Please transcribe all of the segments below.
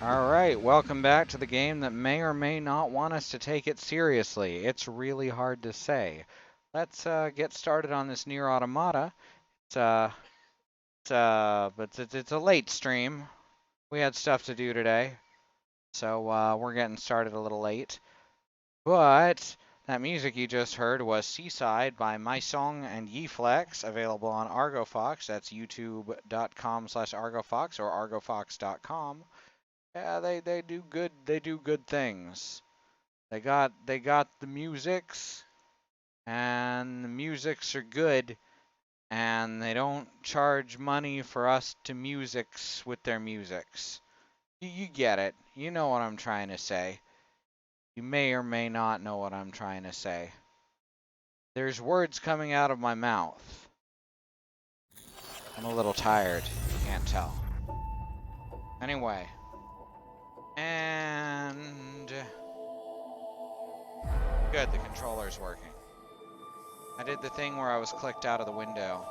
Alright, welcome back to the game that may or may not want us to take it seriously. It's really hard to say. Let's get started on this NieR Automata. It's a late stream. We had stuff to do today, so we're getting started a little late. But that music you just heard was Seaside by My Song and Yeflex, available on ArgoFox. That's youtube.com/ArgoFox or argofox.com. Yeah, they do good things. They got the musics, and the musics are good, and they don't charge money for us to musics with their musics. You get it. You know what I'm trying to say. You may or may not know what I'm trying to say. There's words coming out of my mouth. I'm a little tired, you can't tell. Anyway. And good, the controller's working. I did the thing where I was clicked out of the window.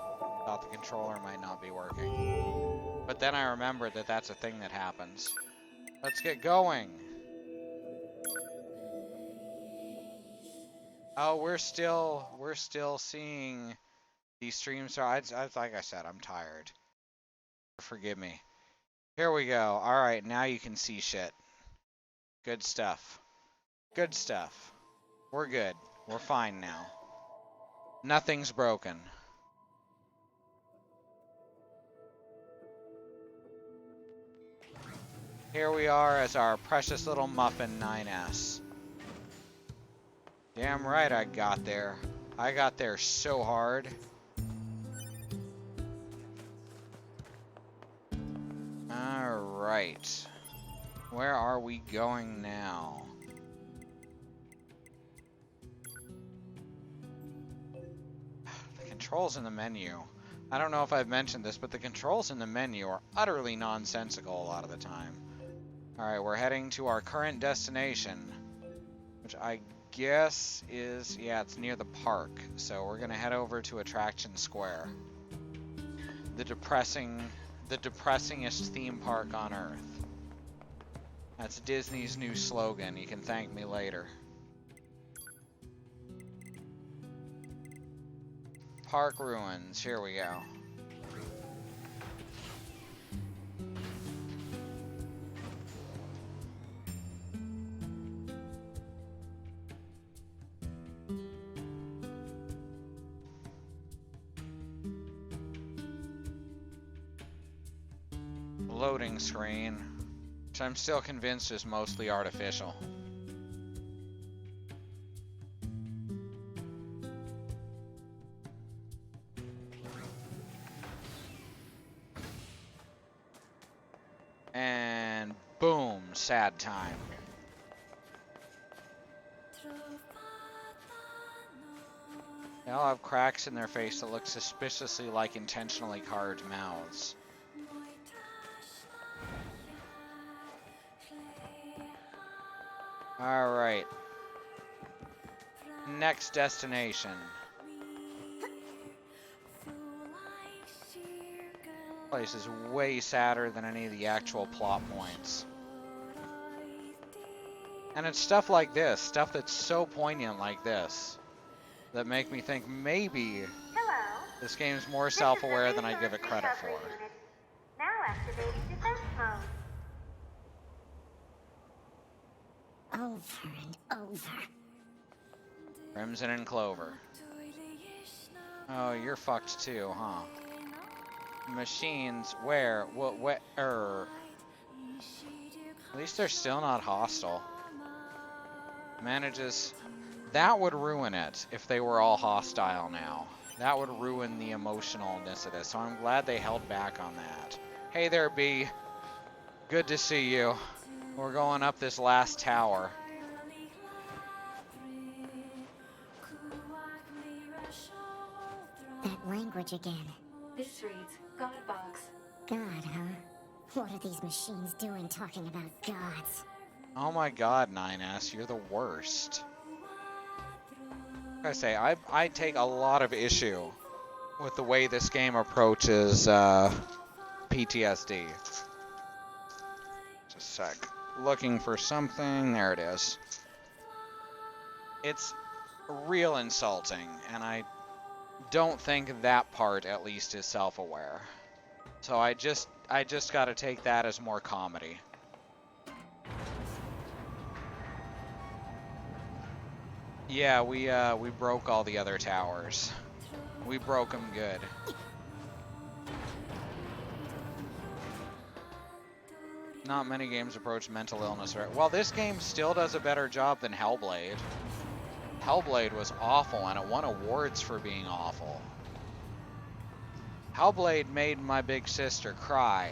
Thought the controller might not be working. But then I remembered that that's a thing that happens. Let's get going. Oh, we're still seeing these streams. So like I said, I'm tired. Forgive me. Here we go. All right, now you can see shit. Good stuff. Good stuff. We're good. We're fine now. Nothing's broken. Here we are as our precious little muffin 9S. Damn right I got there. I got there so hard. Alright. Where are we going now? The controls in the menu. I don't know if I've mentioned this, but the controls in the menu are utterly nonsensical a lot of the time. Alright, we're heading to our current destination, which I guess is, yeah, it's near the park. So we're gonna head over to Attraction Square. The depressingest theme park on Earth. That's Disney's new slogan. You can thank me later. Park ruins. Here we go. Loading screen, which I'm still convinced is mostly artificial. And boom, sad time. They all have cracks in their face that look suspiciously like intentionally carved mouths. Alright. Next destination. Place is way sadder than any of the actual plot points. And it's stuff like this, stuff that's so poignant like this, that make me think maybe this game's more self-aware than I give it credit for. Now activating defense mode. Over and over. Crimson and Clover. Oh, you're fucked too, huh? Machines, where? What? At least they're still not hostile. Manages. That would ruin it if they were all hostile now. That would ruin the emotionalness of this. So I'm glad they held back on that. Hey there, B. Good to see you. We're going up this last tower. That language again. This reads God Box. God, huh? What are these machines doing talking about gods? Oh my god, 9S, you're the worst. Like I say, I take a lot of issue with the way this game approaches PTSD. sec. Looking for something. There it is. It's real insulting, and I don't think that part, at least, is self-aware. So I just got to take that as more comedy. Yeah, we broke all the other towers. We broke them good. Not many games approach mental illness right. Well, this game still does a better job than Hellblade. Hellblade was awful, and it won awards for being awful. Hellblade made my big sister cry.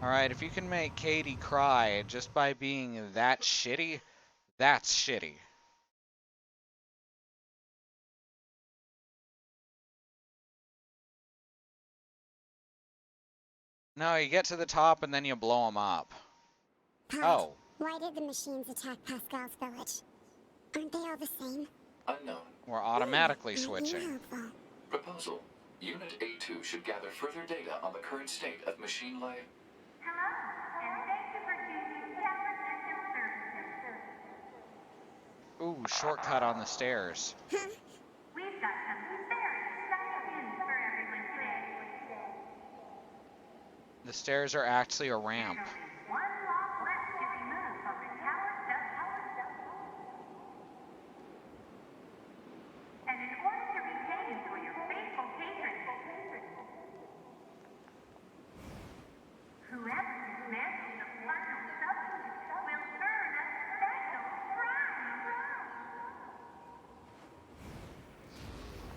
Alright, if you can make Katie cry just by being that shitty, that's shitty. No, you get to the top and then you blow them up. Pilot, Oh. why did the machines attack Pascal's village? Aren't they all the same? Unknown. We're automatically Aren't you switching. helpful? Proposal. Unit A2 should gather further data on the current state of machine life. Hello, and thank you for choosing Tower System Services. Ooh, shortcut on the stairs. We've got some very exciting news for everyone today. The stairs are actually a ramp. There's only one lock left to be moved on the tower subsystem. And in order to retain for your faithful patrons, whoever dismantles the final subsystem will earn a special prize.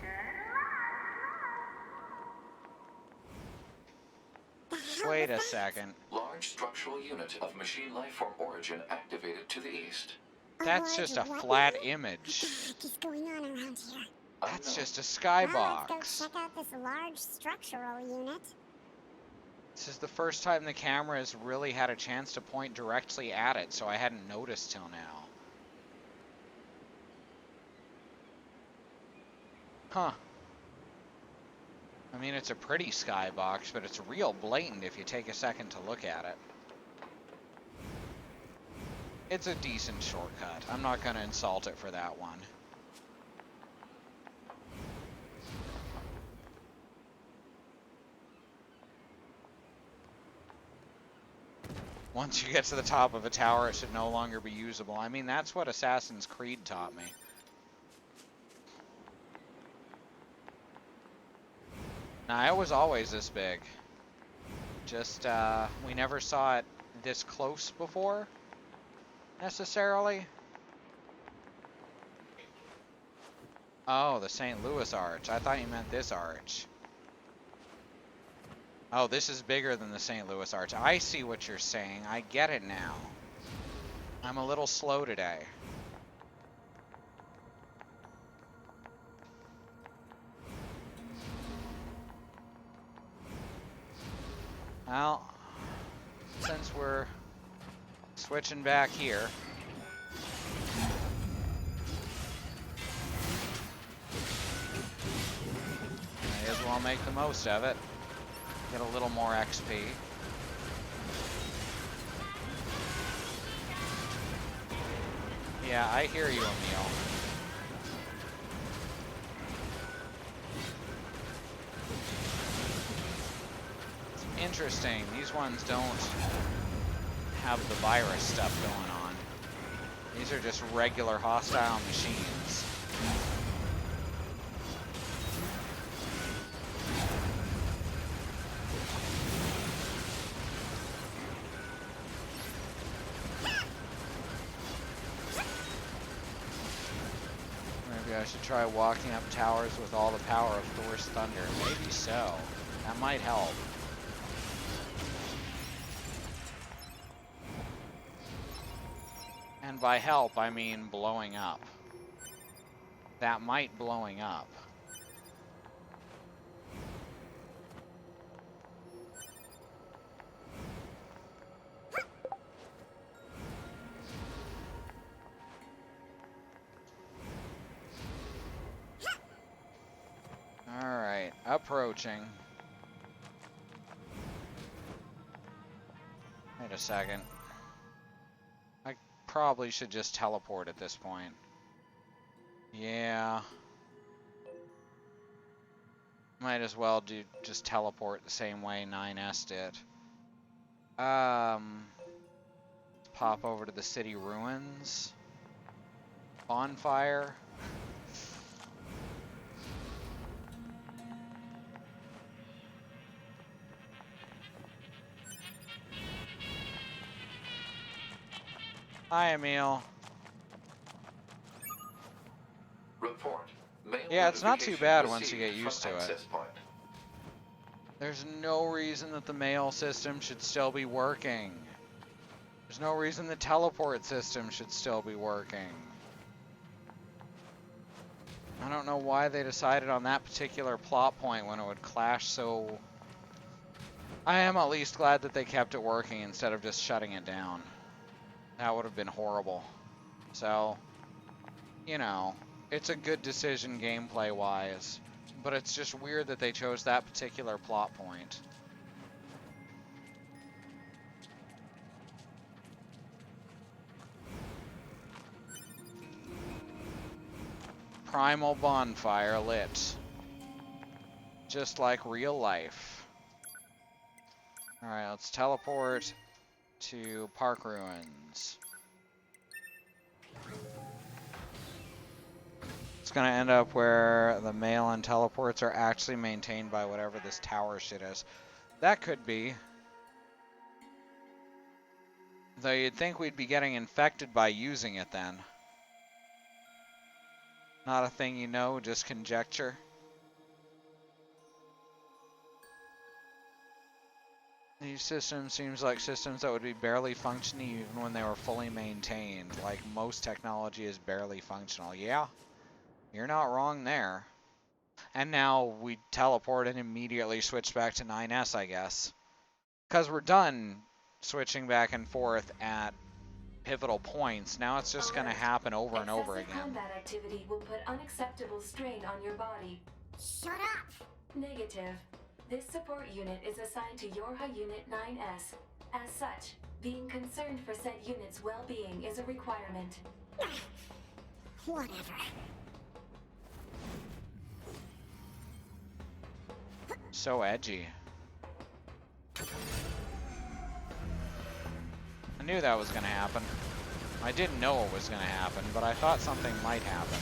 Good luck! Wait a second. Large structural unit of machine lifeform origin activated to the east. That's just a What flat now? image. What the heck is going on around here? That's Unknown. just a Well, skybox. let's go check out this large structural unit. This is the first time the camera has really had a chance to point directly at it, so I hadn't noticed till now. Huh. I mean, it's a pretty skybox, but it's real blatant if you take a second to look at it. It's a decent shortcut. I'm not going to insult it for that one. Once you get to the top of a tower, it should no longer be usable. I mean, that's what Assassin's Creed taught me. Nah, it was always this big. Just, we never saw it this close before, necessarily. Oh, the St. Louis Arch. I thought you meant this arch. Oh, this is bigger than the St. Louis Arch. I see what you're saying. I get it now. I'm a little slow today. Well, since we're switching back here, may as well make the most of it. Get a little more XP. Yeah, I hear you, Emil. It's interesting. These ones don't have the virus stuff going on. These are just regular hostile machines. Maybe I should try walking up towers with all the power of Thor's thunder. Maybe so. That might help. And by help, I mean blowing up. That might blowing up. Alright, approaching. Wait a second. I probably should just teleport at this point. Yeah. Might as well just teleport the same way 9S did. Let's pop over to the city ruins. Bonfire. Hi, Emil. Report. Mail Yeah, it's not too notification bad once you get received used from to it. access point. There's no reason that the mail system should still be working. There's no reason the teleport system should still be working. I don't know why they decided on that particular plot point when it would clash so... I am at least glad that they kept it working instead of just shutting it down. That would have been horrible. So, you know, it's a good decision gameplay-wise, but it's just weird that they chose that particular plot point. Primal bonfire lit. Just like real life. Alright, let's teleport to Park Ruins. It's gonna end up where the mail and teleports are actually maintained by whatever this tower shit is. That could be. Though you'd think we'd be getting infected by using it then. Not a thing you know, just conjecture. These systems seems like systems that would be barely functioning even when they were fully maintained. Like most technology is barely functional. Yeah, you're not wrong there. And now we teleport and immediately switch back to 9S, I guess. Because we're done switching back and forth at pivotal points. Now it's just going to happen over and over again. Combat activity will put unacceptable strain on your body. Shut up! Negative. This support unit is assigned to Yorha Unit 9S. As such, being concerned for said unit's well-being is a requirement. Whatever. So edgy. I knew that was going to happen. I didn't know it was going to happen, but I thought something might happen.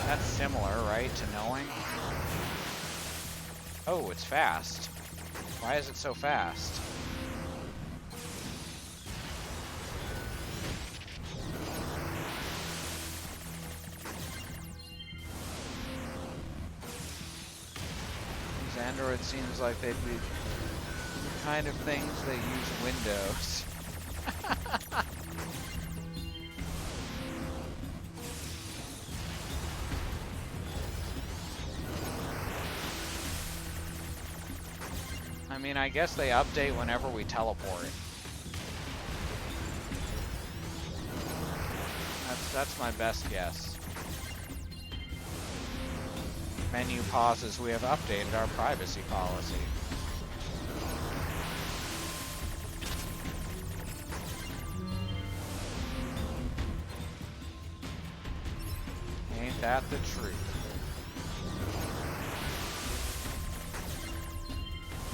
That's similar, right, to knowing? Oh, it's fast. Why is it so fast? These androids seems like they'd be the kind of things that use Windows. I mean, I guess they update whenever we teleport. That's my best guess. Menu pauses. We have updated our privacy policy. Ain't that the truth?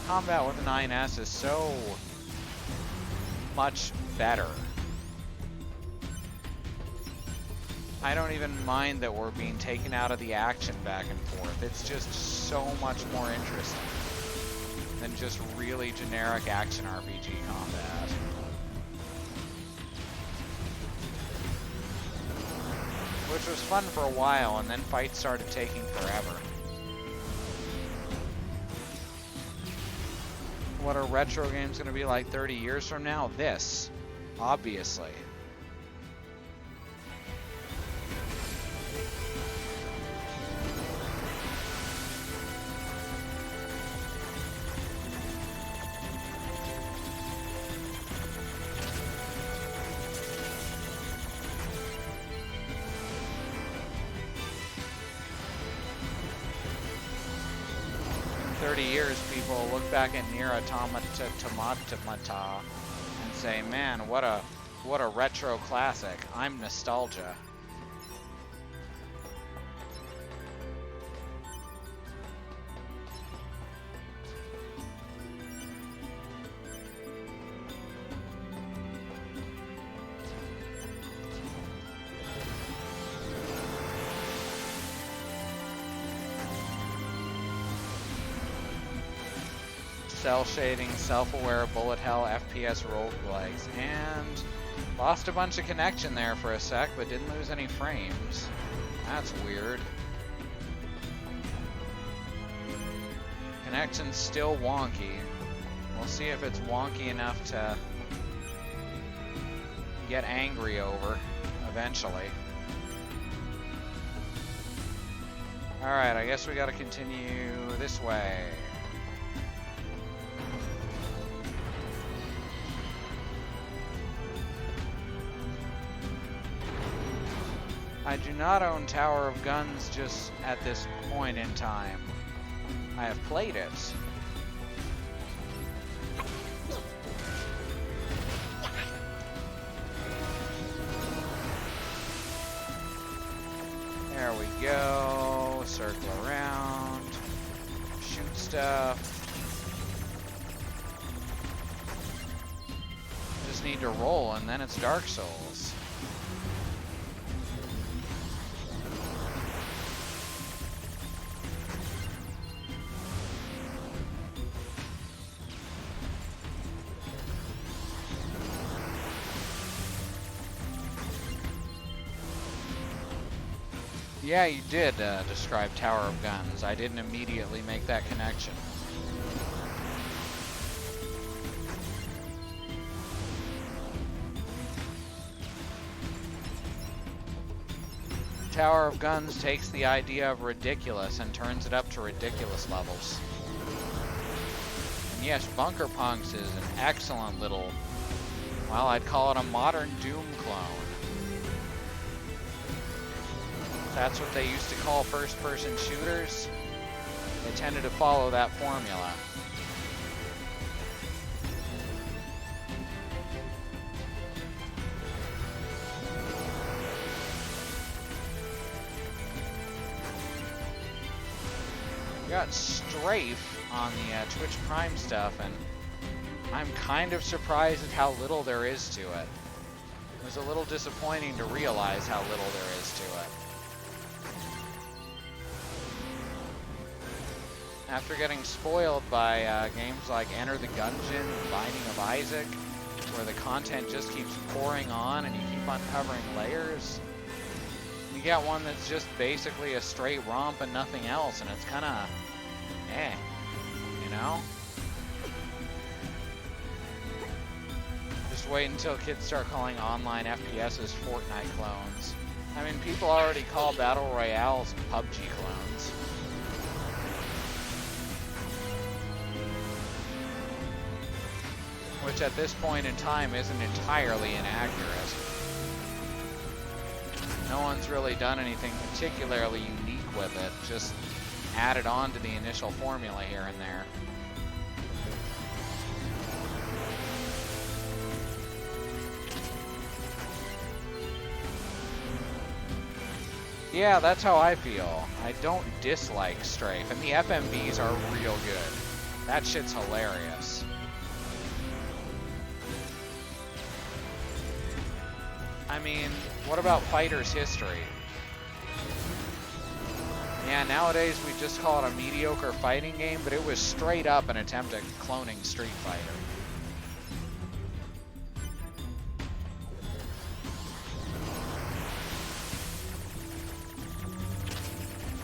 Combat with 9S is so much better. I don't even mind that we're being taken out of the action back and forth. It's just so much more interesting than just really generic action RPG combat. Which was fun for a while, and then fights started taking forever. What are retro games going to be like 30 years from now? This, obviously. 30 years, people will look back at NieR Automata and say, man, what a retro classic. I'm nostalgia. Cell shading, self-aware, bullet hell, FPS roguelikes, and lost a bunch of connection there for a sec, but didn't lose any frames. That's weird. Connection's still wonky. We'll see if it's wonky enough to get angry over eventually. Alright, I guess we gotta continue this way. I do not own Tower of Guns just at this point in time. I have played it. There we go. Circle around. Shoot stuff. Just need to roll and then it's Dark Souls. Yeah, you did describe Tower of Guns. I didn't immediately make that connection. Tower of Guns takes the idea of ridiculous and turns it up to ridiculous levels. And yes, Bunker Punks is an excellent little, well, I'd call it a modern Doom clone. That's what they used to call first-person shooters. They tended to follow that formula. We got Strafe on the Twitch Prime stuff, and I'm kind of surprised at how little there is to it. It was a little disappointing to realize how little there is to it. After getting spoiled by games like Enter the Gungeon and Binding of Isaac, where the content just keeps pouring on and you keep uncovering layers, you get one that's just basically a straight romp and nothing else, and it's kind of, you know? Just wait until kids start calling online FPSs Fortnite clones. I mean, people already call Battle Royales PUBG clones. Which at this point in time isn't entirely inaccurate. No one's really done anything particularly unique with it, just added on to the initial formula here and there. Yeah, that's how I feel. I don't dislike Strafe, and the FMVs are real good. That shit's hilarious. I mean, what about Fighter's history? Yeah, nowadays we just call it a mediocre fighting game, but it was straight up an attempt at cloning Street Fighter.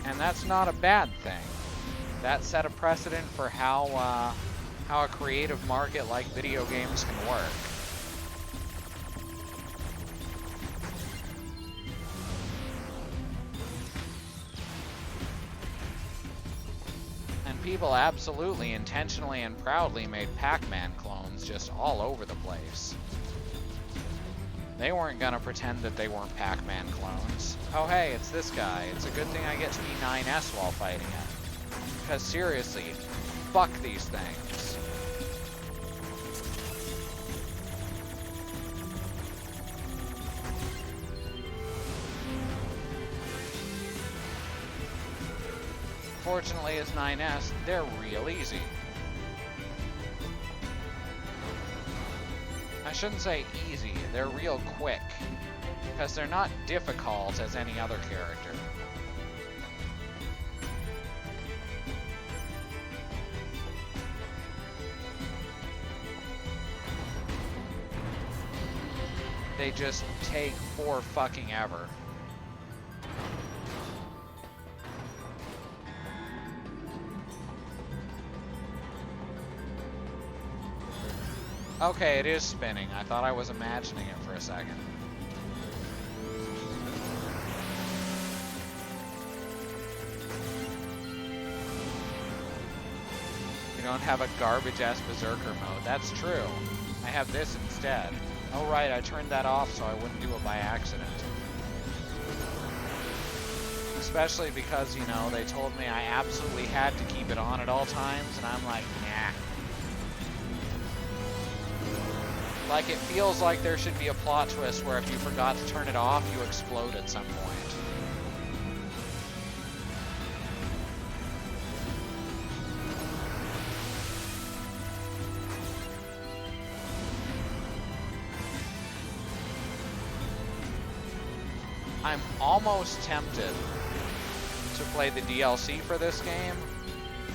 And that's not a bad thing. That set a precedent for how a creative market like video games can work. People absolutely intentionally and proudly made Pac-Man clones just all over the place. They weren't gonna pretend that they weren't Pac-Man clones. Oh hey, it's this guy. It's a good thing I get to be 9S while fighting it. Because seriously, fuck these things. Fortunately, as 9S, they're real easy. I shouldn't say easy, they're real quick. Because they're not difficult as any other character. They just take for fucking ever. Okay, it is spinning. I thought I was imagining it for a second. You don't have a garbage-ass berserker mode. That's true. I have this instead. Oh right, I turned that off so I wouldn't do it by accident. Especially because, you know, they told me I absolutely had to keep it on at all times, and I'm like, nah. Like, it feels like there should be a plot twist where if you forgot to turn it off, you explode at some point. I'm almost tempted to play the DLC for this game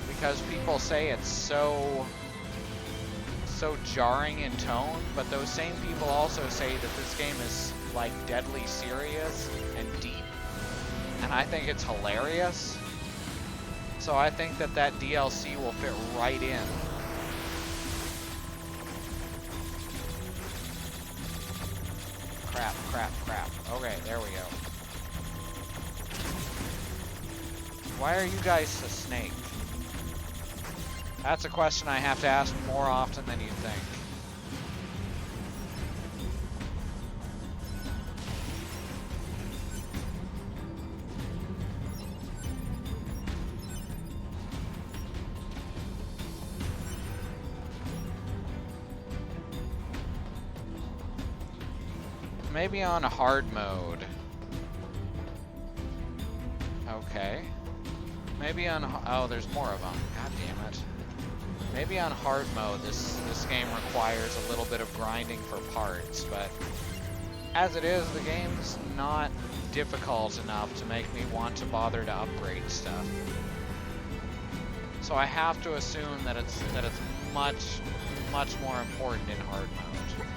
because people say it's so jarring in tone, but those same people also say that this game is like deadly serious and deep, and I think it's hilarious. So I think that that DLC will fit right in. Crap, crap, crap. Okay, there we go. Why are you guys a snake? That's a question I have to ask more often than you'd think. Maybe on hard mode. Okay. Maybe on... Oh, there's more of them. God damn it. Maybe on hard mode, this game requires a little bit of grinding for parts, but as it is, the game's not difficult enough to make me want to bother to upgrade stuff. So I have to assume that it's much more important in hard mode.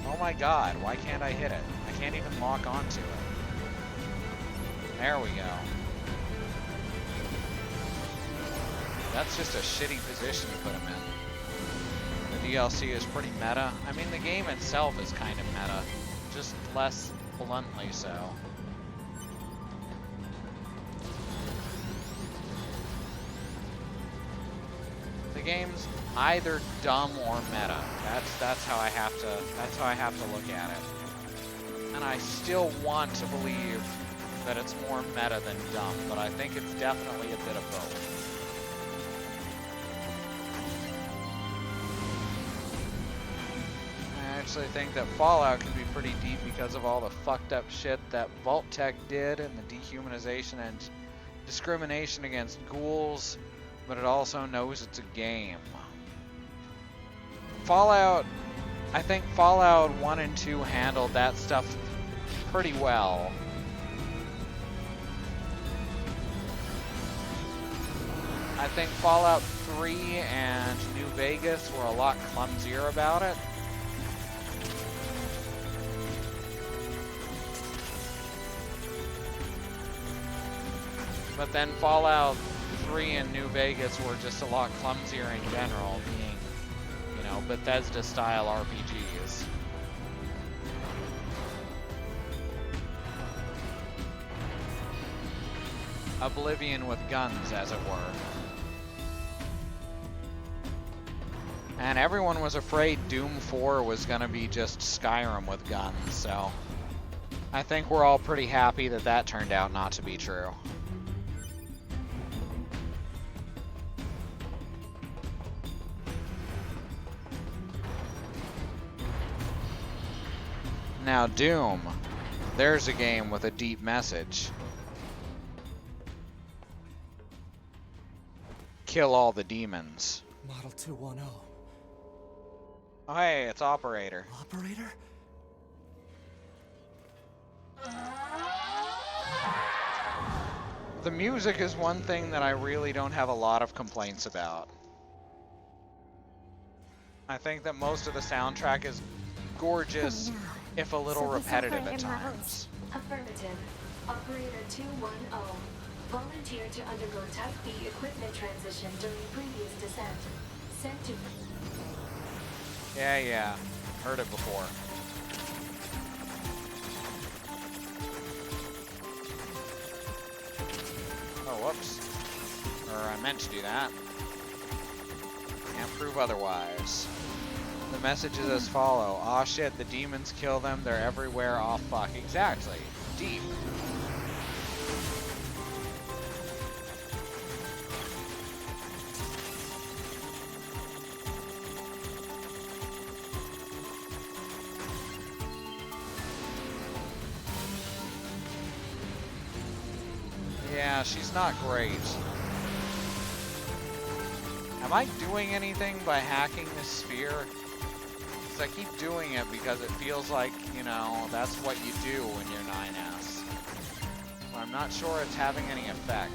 Oh my god, why can't I hit it? I can't even lock onto it. There we go. That's just a shitty position to put him in. The DLC is pretty meta. I mean, the game itself is kind of meta, just less bluntly so. The game's either dumb or meta. That's how I have to look at it. And I still want to believe that it's more meta than dumb, but I think it's definitely a bit of both. I actually think that Fallout can be pretty deep because of all the fucked up shit that Vault Tech did and the dehumanization and discrimination against ghouls, but it also knows it's a game. Fallout, I think Fallout 1 and 2 handled that stuff pretty well. I think Fallout 3 and New Vegas were a lot clumsier about it. But then Fallout 3 and New Vegas were just a lot clumsier in general, being, you know, Bethesda-style RPGs. Oblivion with guns, as it were. And everyone was afraid Doom 4 was going to be just Skyrim with guns, so I think we're all pretty happy that that turned out not to be true. Now Doom. There's a game with a deep message. Kill all the demons. Model 210. Oh, hey, it's Operator. Operator? The music is one thing that I really don't have a lot of complaints about. I think that most of the soundtrack is gorgeous, if a little So this repetitive at operator knows. times. Affirmative. Operator 210 volunteered to undergo Type B equipment transition during previous descent. Sent to... Yeah, heard it before. Oh, whoops. Or I meant to do that. Can't prove otherwise. The message is as follow. Aw shit, the demons kill them, they're everywhere, aw fuck. Exactly. Deep. Yeah, she's not great. Am I doing anything by hacking this sphere? Because I keep doing it because it feels like, you know, that's what you do when you're 9S. But I'm not sure it's having any effect.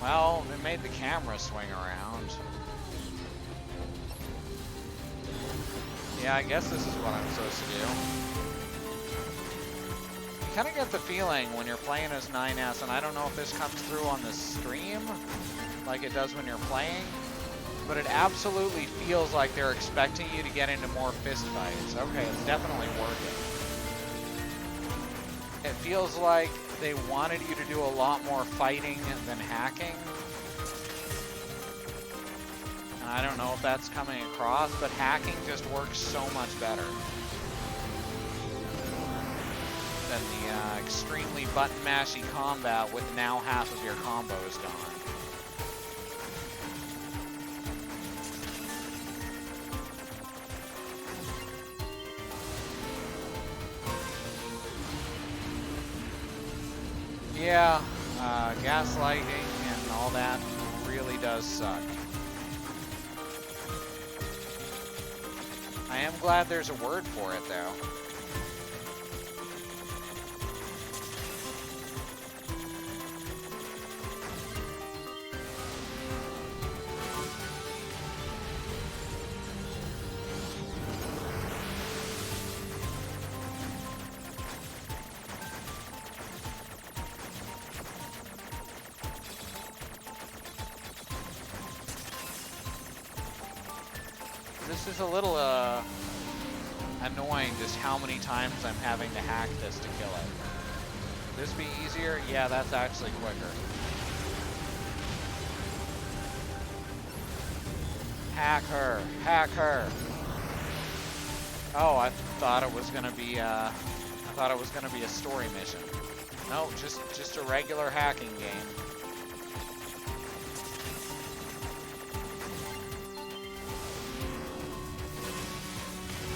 Well, it made the camera swing around. Yeah, I guess this is what I'm supposed to do. You kind of get the feeling when you're playing as 9S, and I don't know if this comes through on the stream, like it does when you're playing, but it absolutely feels like they're expecting you to get into more fist fights. Okay, it's definitely working. It feels like they wanted you to do a lot more fighting than hacking. And I don't know if that's coming across, but hacking just works so much better than the extremely button-mashy combat with now half of your combos gone. Yeah, gaslighting and all that really does suck. I am glad there's a word for it, though. This is a little annoying just how many times I'm having to hack this to kill it. Would this be easier? Yeah, that's actually quicker. Hack her! Hack her! Oh, I thought it was gonna be a story mission. No, just a regular hacking game.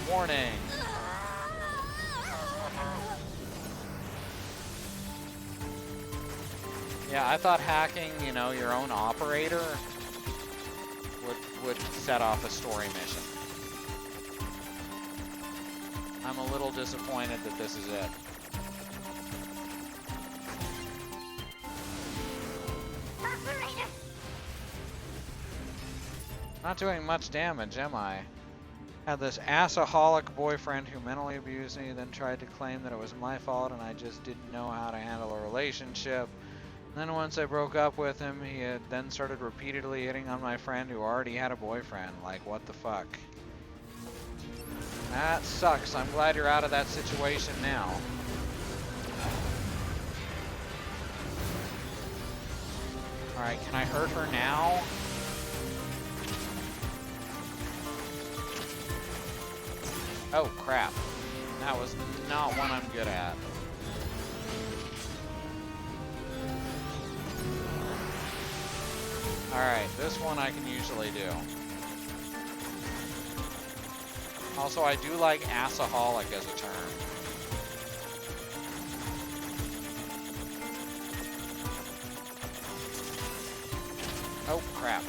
Warning. Yeah, I thought hacking, you know, your own operator would set off a story mission. I'm a little disappointed that this is it. Operator! Not doing much damage, am I? Had this assaholic boyfriend who mentally abused me, then tried to claim that it was my fault and I just didn't know how to handle a relationship. And then once I broke up with him, he had then started repeatedly hitting on my friend who already had a boyfriend. Like, what the fuck? That sucks. I'm glad you're out of that situation now. Alright, can I hurt her now? Oh, crap. That was not one I'm good at. Alright, this one I can usually do. Also, I do like assaholic as a term. Oh, crap.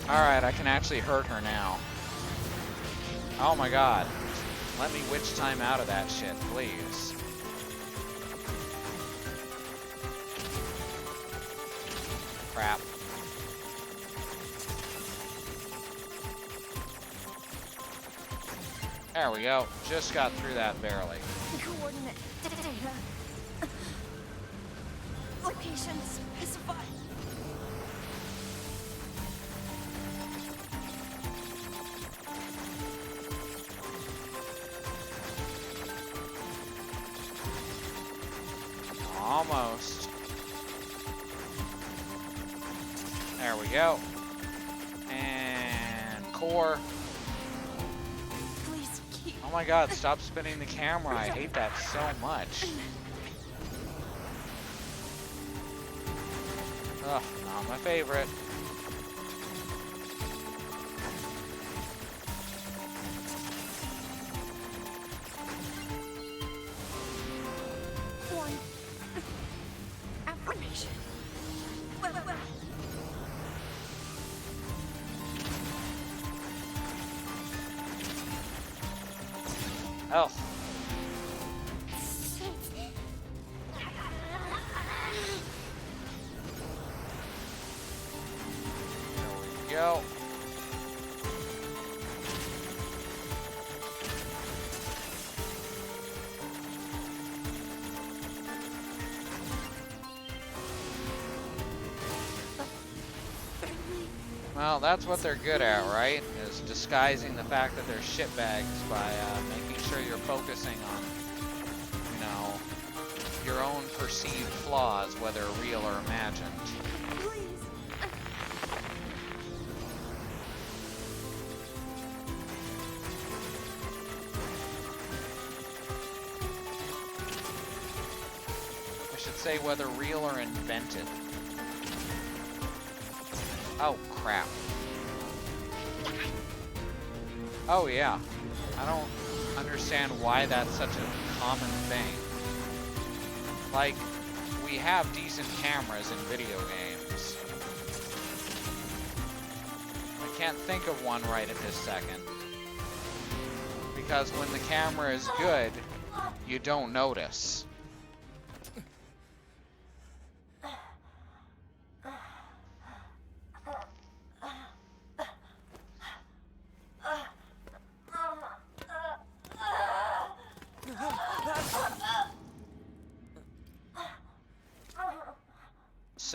Alright, I can actually hurt her now. Oh my god. Let me witch time out of that shit, please. Crap. There we go. Just got through that barely. Coordinate data. Location specified. Almost. There we go. And core. Please keep. Oh my god, stop spinning the camera. I hate that so much. Ugh, not my favorite. One. Affirmation. Well. Oh. There we go. Well, that's what they're good at, right? Is disguising the fact that they're shitbags by making sure you're focusing on, you know, your own perceived flaws, whether real or imagined. Please. I should say whether real or invented. Oh, crap. Oh, yeah. I don't understand why that's such a common thing. Like, we have decent cameras in video games. I can't think of one right at this second. Because when the camera is good, you don't notice.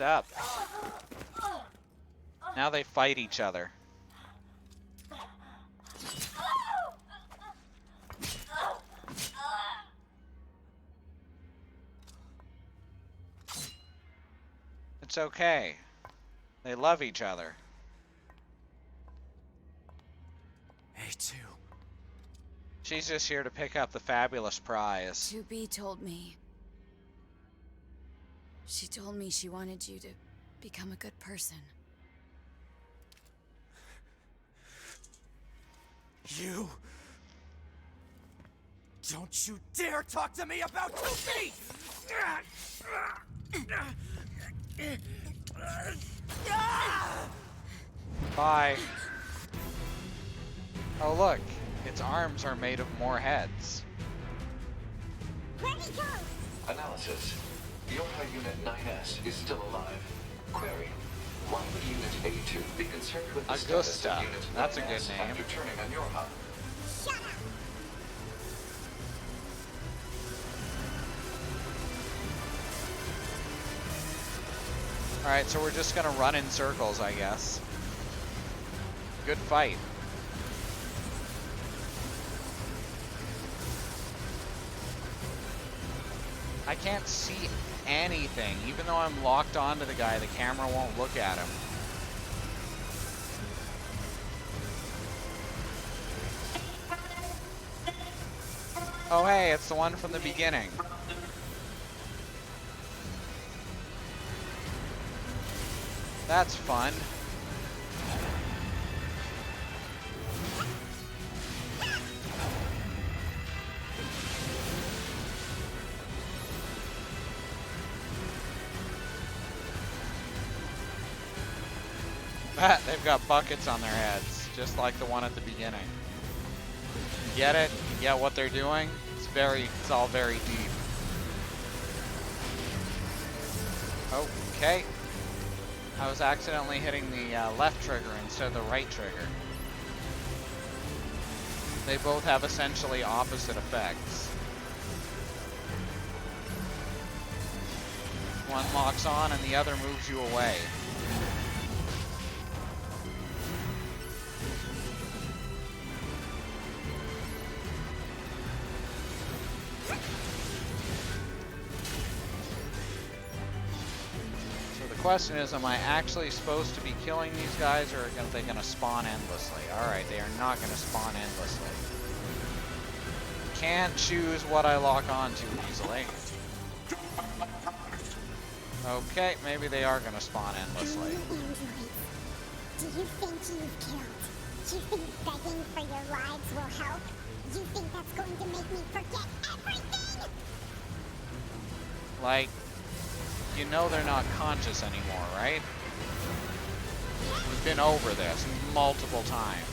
What's up? Now they fight each other. It's okay. They love each other. A2. She's just here to pick up the fabulous prize. 2B told me. She told me she wanted you to become a good person. You... Don't you dare talk to me about 2B! Bye. Oh look, its arms are made of more heads. Analysis. Your Unit 9S is still alive. Query. Why would Unit A2 be concerned with the status Augusta. of Unit 9S That's a good name. after turning on your hub? Shut up. Alright, so we're just gonna run in circles, I guess. Good fight. I can't see anything. Even though I'm locked onto the guy, the camera won't look at him. Oh hey, it's the one from the beginning. That's fun. They've got buckets on their heads, just like the one at the beginning. You get it? You get what they're doing? It's all very deep. Okay. I was accidentally hitting the left trigger instead of the right trigger. They both have essentially opposite effects. One locks on and the other moves you away. So the question is, am I actually supposed to be killing these guys, or are they going to spawn endlessly? Alright, they are not going to spawn endlessly. Can't choose what I lock on to easily. Okay, maybe they are going to spawn endlessly. Androids, do you think you've killed? You think begging for your lives will help? You think that's going to make me forget everything? Like, you know they're not conscious anymore, right? We've been over this multiple times.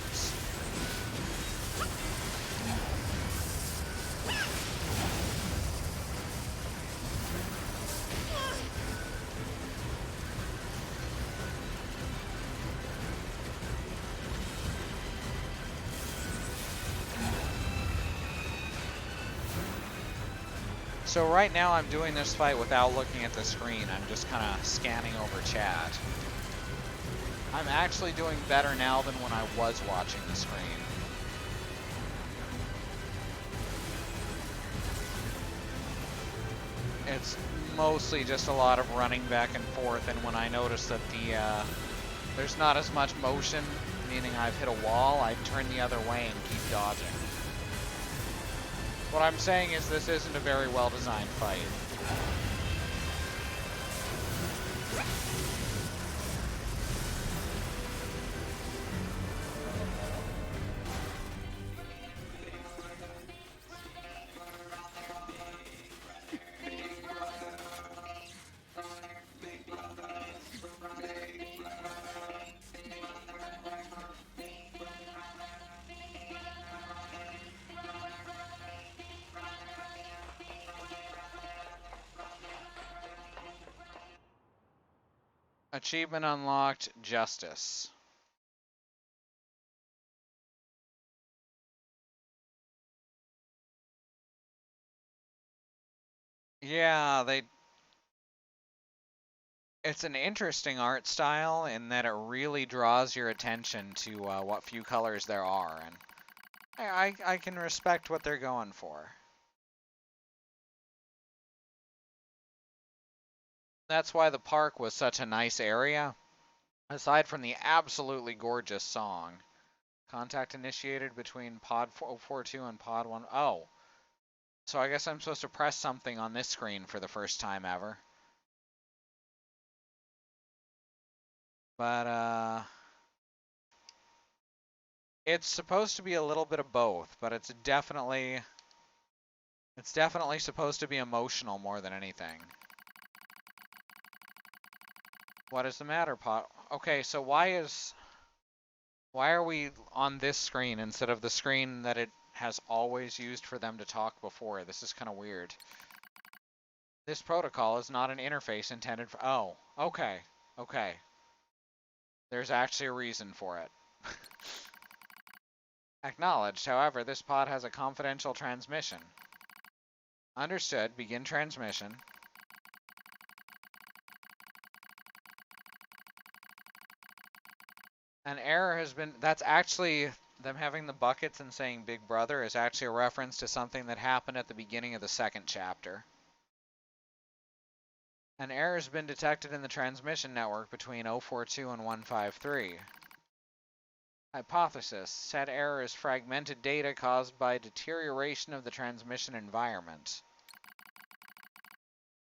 So right now I'm doing this fight without looking at the screen. I'm just kind of scanning over chat. I'm actually doing better now than when I was watching the screen. It's mostly just a lot of running back and forth, and when I notice that there's not as much motion, meaning I've hit a wall, I turn the other way and keep dodging. What I'm saying is this isn't a very well-designed fight. Achievement unlocked, Justice. Yeah, it's an interesting art style in that it really draws your attention to what few colors there are, and I can respect what they're going for. That's why the park was such a nice area, aside from the absolutely gorgeous song. Contact initiated between Pod 042 and Pod 1. Oh. So I guess I'm supposed to press something on this screen for the first time ever. But, it's supposed to be a little bit of both, but it's definitely supposed to be emotional more than anything. What is the matter, Pot? Okay, so why are we on this screen instead of the screen that it has always used for them to talk before? This is kind of weird. This protocol is not an interface intended for... Oh, okay. Okay. There's actually a reason for it. Acknowledged. However, this pod has a confidential transmission. Understood. Begin transmission. An error has been... That's actually... Them having the buckets and saying Big Brother is actually a reference to something that happened at the beginning of the second chapter. An error has been detected in the transmission network between 042 and 153. Hypothesis. Said error is fragmented data caused by deterioration of the transmission environment.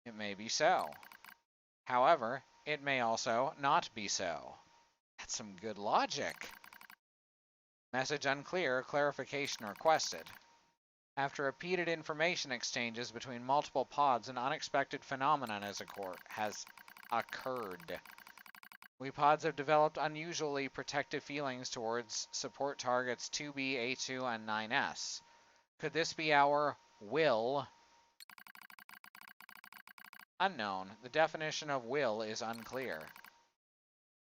It may be so. However, it may also not be so. That's some good logic. Message unclear, clarification requested. After repeated information exchanges between multiple pods, an unexpected phenomenon has occurred. We pods have developed unusually protective feelings towards support targets 2B, A2, and 9S. Could this be our will? Unknown. The definition of will is unclear.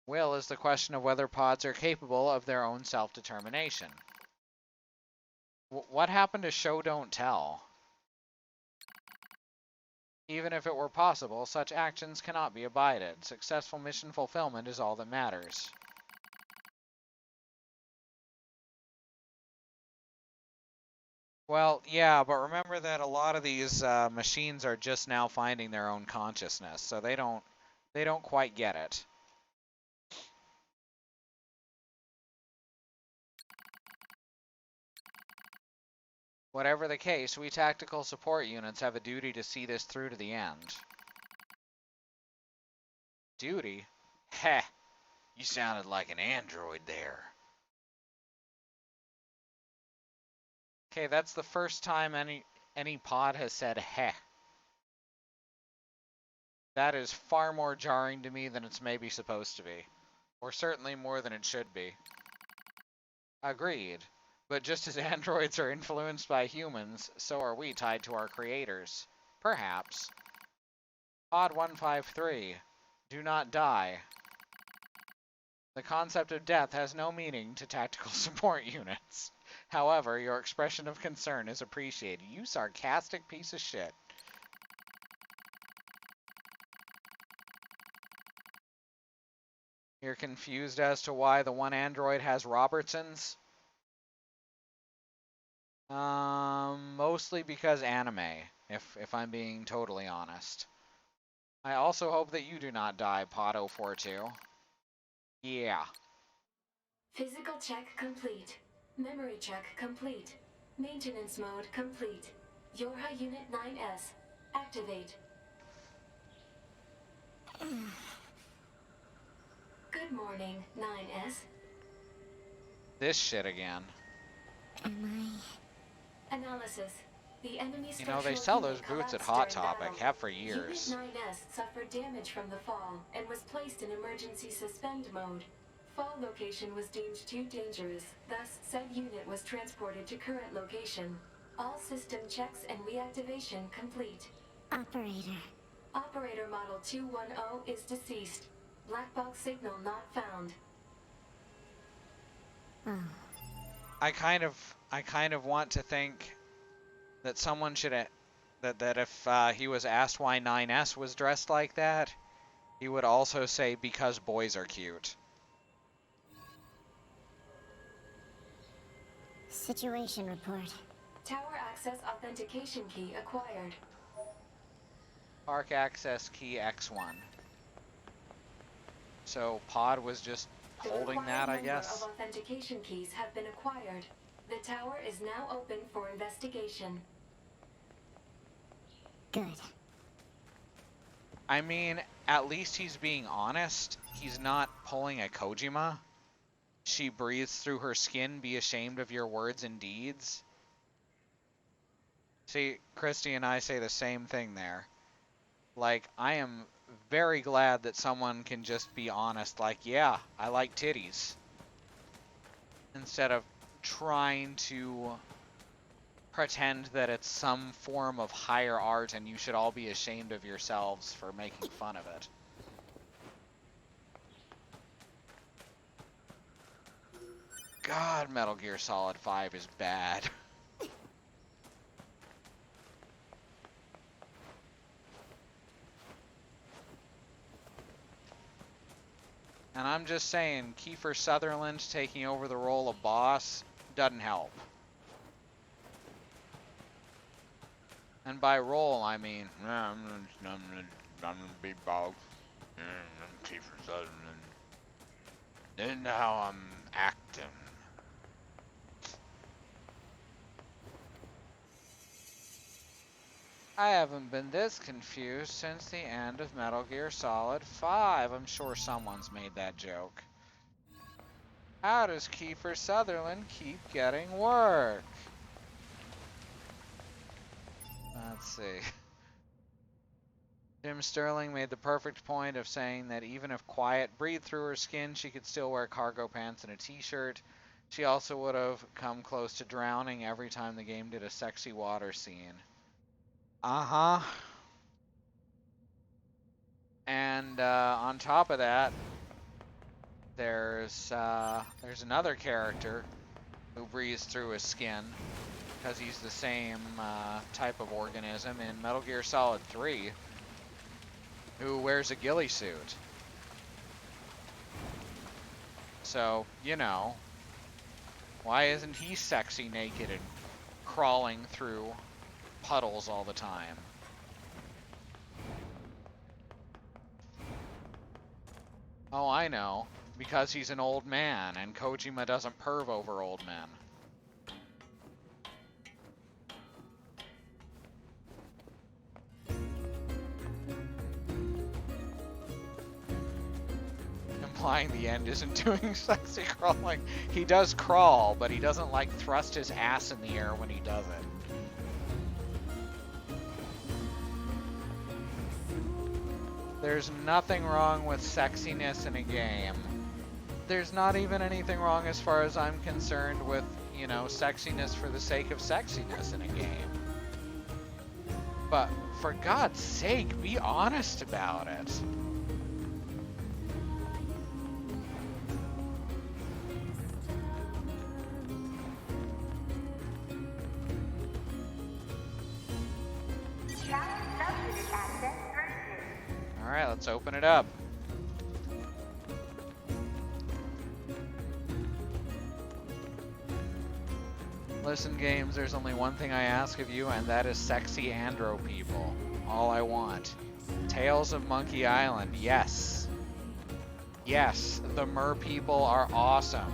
Will is the question of whether pods are capable of their own self-determination. What happened to show don't tell? Even if it were possible, such actions cannot be abided. Successful mission fulfillment is all that matters. Well, yeah, but remember that a lot of these machines are just now finding their own consciousness, so they don't quite get it. Whatever the case, we tactical support units have a duty to see this through to the end. Duty? Heh, you sounded like an android there. Okay, that's the first time any pod has said heh. That is far more jarring to me than it's maybe supposed to be. Or certainly more than it should be. Agreed. But just as androids are influenced by humans, so are we tied to our creators. Perhaps. Pod 153. Do not die. The concept of death has no meaning to tactical support units. However, your expression of concern is appreciated. You sarcastic piece of shit. You're confused as to why the one android has Robertsons? Mostly because anime, if I'm being totally honest. I also hope that you do not die, Pod042. Yeah. Physical check complete. Memory check complete. Maintenance mode complete. Yorha Unit 9S. Activate. Good morning, 9S. This shit again. Analysis. The enemy You know, structural they sell unit those boots at collapsed Hot during Topic, battle. have for Unit years. 9S suffered damage from the fall and was placed in emergency suspend mode. Fall location was deemed too dangerous, thus said unit was transported to current location. All system checks and reactivation complete. Operator. Operator model 210 is deceased. Black box signal not found. I kind of want to think that someone should that if he was asked why 9S was dressed like that, he would also say because boys are cute. Situation report. Tower access authentication key acquired. Park access key X1. So Pod was just The holding required that, I number guess. of authentication keys have been acquired. The tower is now open for investigation. Good. I mean, at least he's being honest. He's not pulling a Kojima. She breathes through her skin, be ashamed of your words and deeds. See, Christy and I say the same thing there. Like, I am very glad that someone can just be honest, like, yeah, I like titties. Instead of trying to pretend that it's some form of higher art and you should all be ashamed of yourselves for making fun of it. God, Metal Gear Solid 5 is bad. And I'm just saying, Kiefer Sutherland taking over the role of boss doesn't help. And by role, I mean, I'm the big boss. I'm Kiefer Sutherland. Then how I'm acting. I haven't been this confused since the end of Metal Gear Solid 5. I'm sure someone's made that joke. How does Kiefer Sutherland keep getting work? Let's see. Jim Sterling made the perfect point of saying that even if Quiet breathed through her skin, she could still wear cargo pants and a t-shirt. She also would have come close to drowning every time the game did a sexy water scene. Uh-huh. And on top of that, there's another character who breathes through his skin because he's the same type of organism in Metal Gear Solid 3 who wears a ghillie suit. So, you know, why isn't he sexy naked and crawling through puddles all the time? Oh, I know. Because he's an old man, and Kojima doesn't perv over old men. Implying the end isn't doing sexy crawling. He does crawl, but he doesn't, like, thrust his ass in the air when he does it. There's nothing wrong with sexiness in a game. There's not even anything wrong as far as I'm concerned with, you know, sexiness for the sake of sexiness in a game. But for God's sake, be honest about it. Alright, let's open it up. Listen, games, there's only one thing I ask of you, and that is sexy andro people. All I want. Tales of Monkey Island, yes. Yes, the mer people are awesome.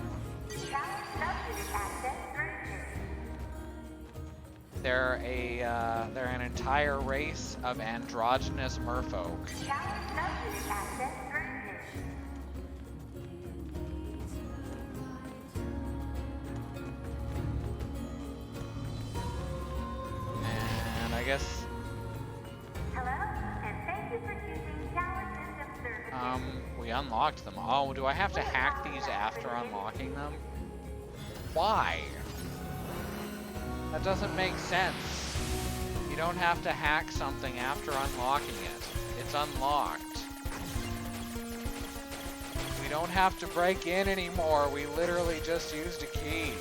They're an entire race of androgynous merfolk. And I guess Hello, and thank you for choosing Tower System Services. we unlocked them. Oh, do I have to hack these after unlocking them? Why? That doesn't make sense. You don't have to hack something after unlocking it. It's unlocked. We don't have to break in anymore. We literally just used a key.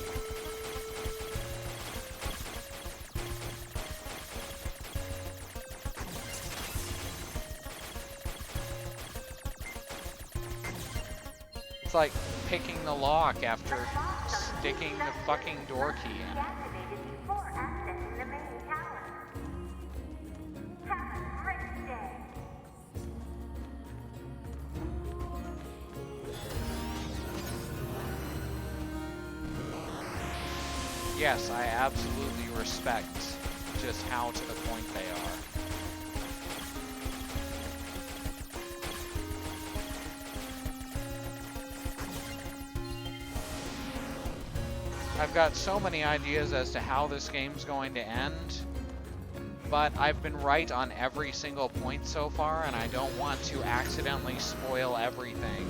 It's like picking the lock after sticking the fucking door key in. Activated before accessing the main tower. Have a great day. Yes, I absolutely respect just how to the point they are. I've got so many ideas as to how this game's going to end, but I've been right on every single point so far, and I don't want to accidentally spoil everything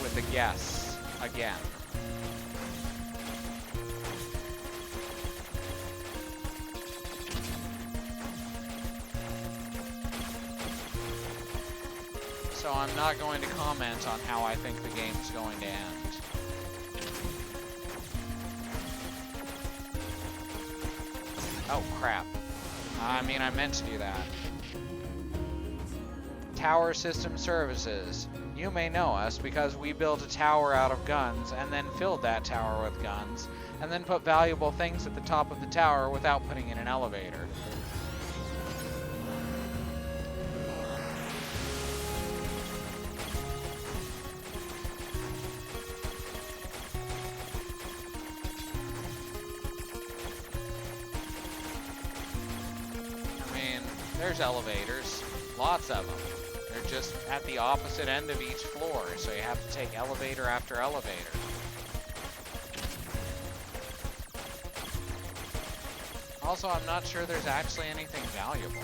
with a guess again. So I'm not going to comment on how I think the game's going to end. Oh, crap. I mean, I meant to do that. Tower System Services. You may know us because we built a tower out of guns and then filled that tower with guns and then put valuable things at the top of the tower without putting in an elevator. There's elevators, lots of them. They're just at the opposite end of each floor, so you have to take elevator after elevator. Also, I'm not sure there's actually anything valuable.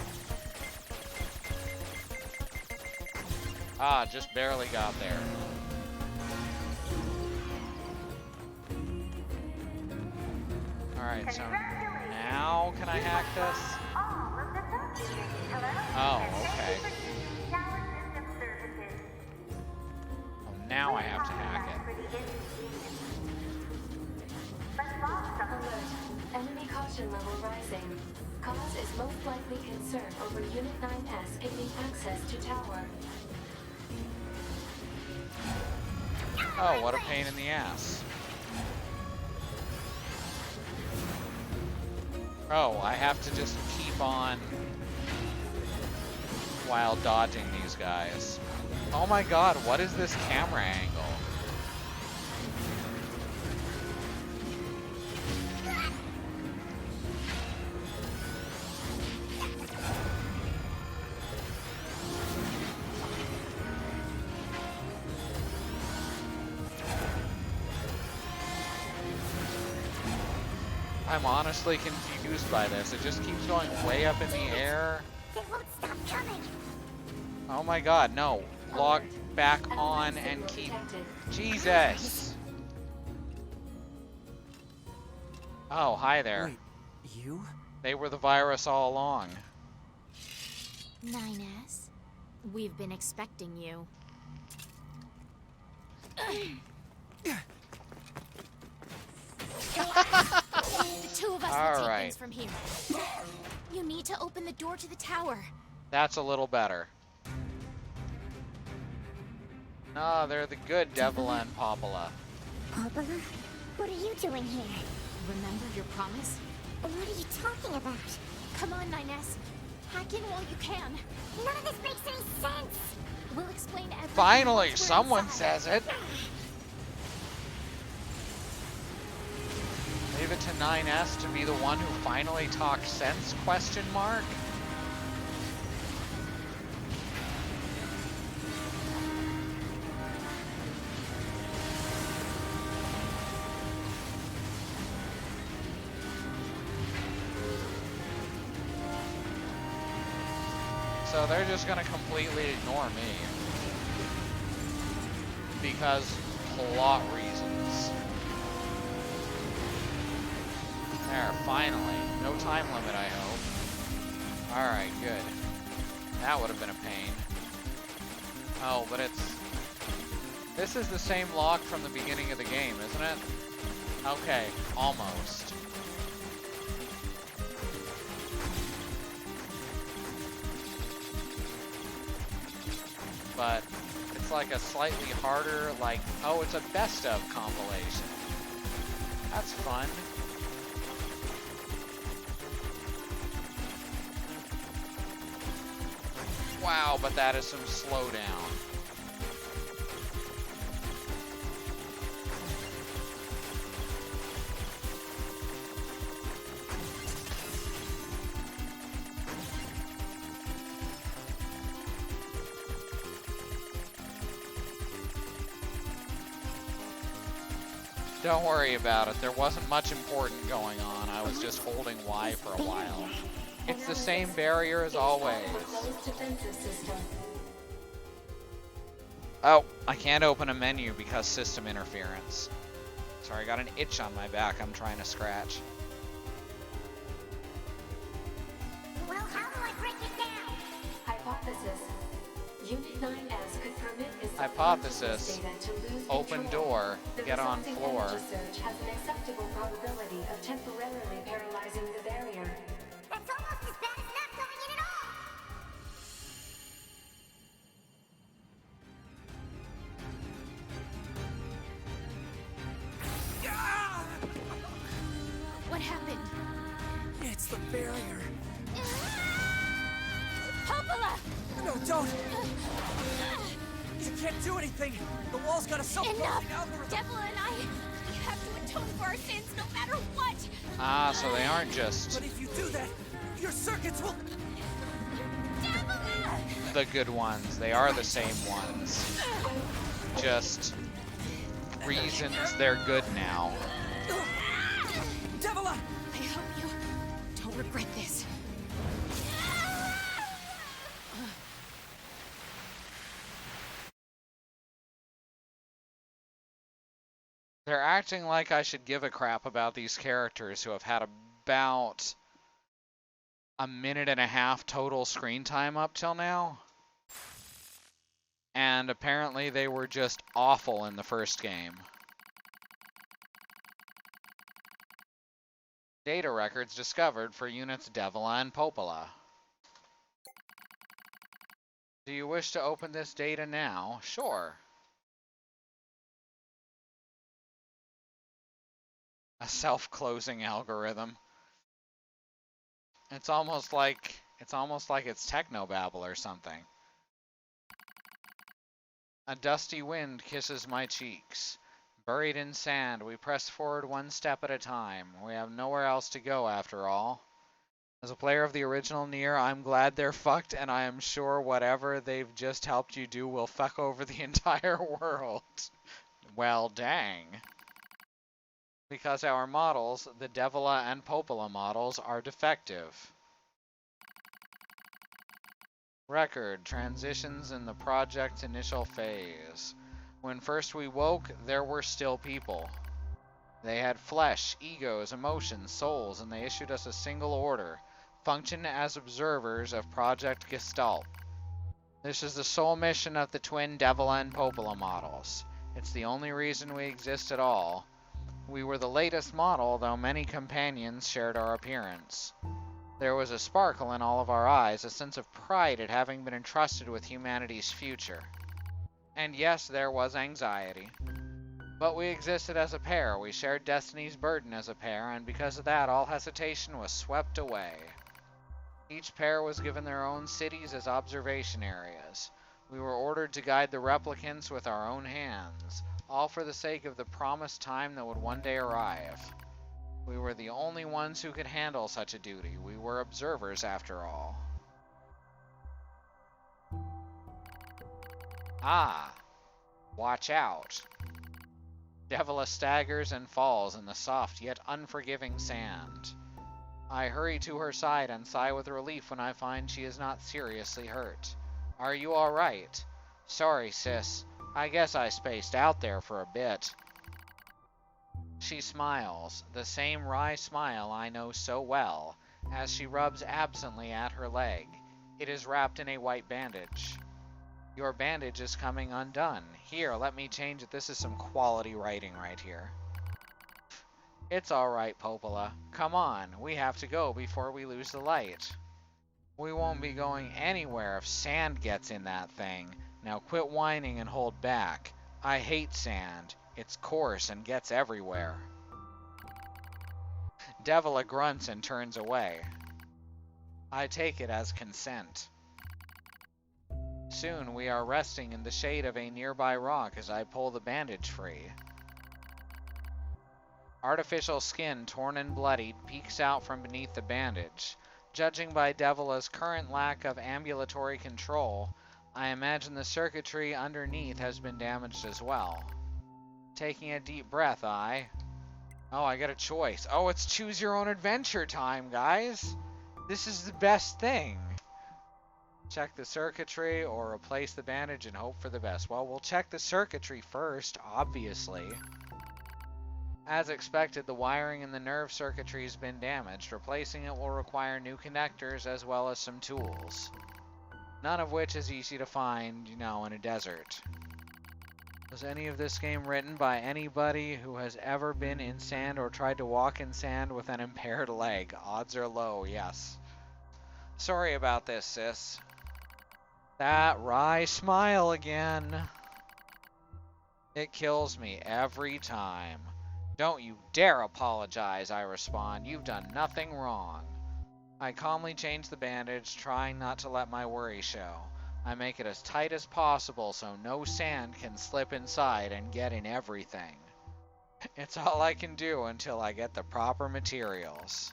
Ah, just barely got there. Alright, so now can I hack this? All of the top units. Hello? Oh, And okay. thank you for choosing Tower System Services. Oh, now I have to hack Apologize it. for the inconvenience. But lost on Alert. Enemy caution level rising. Cause is most likely concern over Unit 9S gaining access to tower. Oh, what a pain in the ass. Oh, I have to just keep on while dodging these guys. Oh my god, what is this camera angle? I'm honestly confused by this. It just keeps going way up in the air. They won't stop coming. Oh my god, no. Log back Allied on signal and keep... detected. Jesus! Oh, hi there. Wait, you? They were the virus all along. 9S, we've been expecting you. The two of us All will take right. things from here. You need to open the door to the tower. That's a little better. No, they're the good Devila and Popula. Popula? What are you doing here? Remember your promise? What are you talking about? Come on, 9S. Hack in while you can. None of this makes any sense. We'll explain everything. Finally, once we're someone inside. says it. Leave it to 9S to be the one who finally talks sense, question mark? So they're just gonna completely ignore me. Because plot reasons. There, finally. No time limit, I hope. Alright, good. That would have been a pain. Oh, but it's... This is the same log from the beginning of the game, isn't it? Okay, almost. But it's like a slightly harder, like, oh, it's a best of compilation. That's fun. Wow, but that is some slowdown. Don't worry about it. There wasn't much important going on. I was just holding Y for a while. It's the same barrier as always. Closed defensive system. Oh, I can't open a menu because system interference. Sorry, I got an itch on my back I'm trying to scratch. Well, how do I break it down? Hypothesis. Unit 9S could permit its Hypothesis. data to lose Open control. door. The Get on resulting floor. energy surge has an acceptable probability of temporarily paralyzing the barrier. That's almost as bad as not going in at all. What happened? It's the barrier. Popula! No, don't! You can't do anything! The wall's got a self-closing Enough! algorithm! Devil and I, we have to atone for our sins no matter what! Ah, so they aren't just But if you do that, your circuits will... Devil! the good ones. They are the same ones. Just reasons they're good now. Devila! I hope you don't regret this. They're acting like I should give a crap about these characters who have had about a minute and a half total screen time up till now. And apparently they were just awful in the first game. Data records discovered for units Devila and Popola. Do you wish to open this data now? Sure. A self-closing algorithm. It's almost like it's technobabble or something. A dusty wind kisses my cheeks. Buried in sand, we press forward one step at a time. We have nowhere else to go after all. As a player of the original NieR, I'm glad they're fucked, and I am sure whatever they've just helped you do will fuck over the entire world. Well, dang. Because our models, the Devila and Popola models, are defective. Record, transitions in the project's initial phase. When first we woke, there were still people. They had flesh, egos, emotions, souls, and they issued us a single order. Function as observers of Project Gestalt. This is the sole mission of the twin Devila and Popola models. It's the only reason we exist at all. We were the latest model, though many companions shared our appearance. There was a sparkle in all of our eyes, a sense of pride at having been entrusted with humanity's future. And yes, there was anxiety. But we existed as a pair, we shared destiny's burden as a pair, and because of that, all hesitation was swept away. Each pair was given their own cities as observation areas. We were ordered to guide the replicants with our own hands, all for the sake of the promised time that would one day arrive. We were the only ones who could handle such a duty. We were observers, after all. Ah! Watch out! Devila staggers and falls in the soft yet unforgiving sand. I hurry to her side and sigh with relief when I find she is not seriously hurt. Are you alright? Sorry, sis. I guess I spaced out there for a bit. She smiles, the same wry smile I know so well, as she rubs absently at her leg. It is wrapped in a white bandage. Your bandage is coming undone. Here, let me change it. This is some quality writing right here. It's alright, Popola. Come on, we have to go before we lose the light. We won't be going anywhere if sand gets in that thing. Now quit whining and hold back. I hate sand. It's coarse and gets everywhere. Devila grunts and turns away. I take it as consent. Soon we are resting in the shade of a nearby rock as I pull the bandage free. Artificial skin, torn and bloodied, peeks out from beneath the bandage. Judging by Devila's current lack of ambulatory control, I imagine the circuitry underneath has been damaged as well. Taking a deep breath, I get a choice. Oh, it's choose your own adventure time, guys. This is the best thing. Check the circuitry or replace the bandage and hope for the best. Well, we'll check the circuitry first, obviously. As expected, the wiring in the nerve circuitry has been damaged. Replacing it will require new connectors as well as some tools. None of which is easy to find, in a desert. Was any of this game written by anybody who has ever been in sand or tried to walk in sand with an impaired leg? Odds are low, yes. Sorry about this, sis. That wry smile again. It kills me every time. Don't you dare apologize, I respond. You've done nothing wrong. I calmly change the bandage, trying not to let my worry show. I make it as tight as possible so no sand can slip inside and get in everything. It's all I can do until I get the proper materials.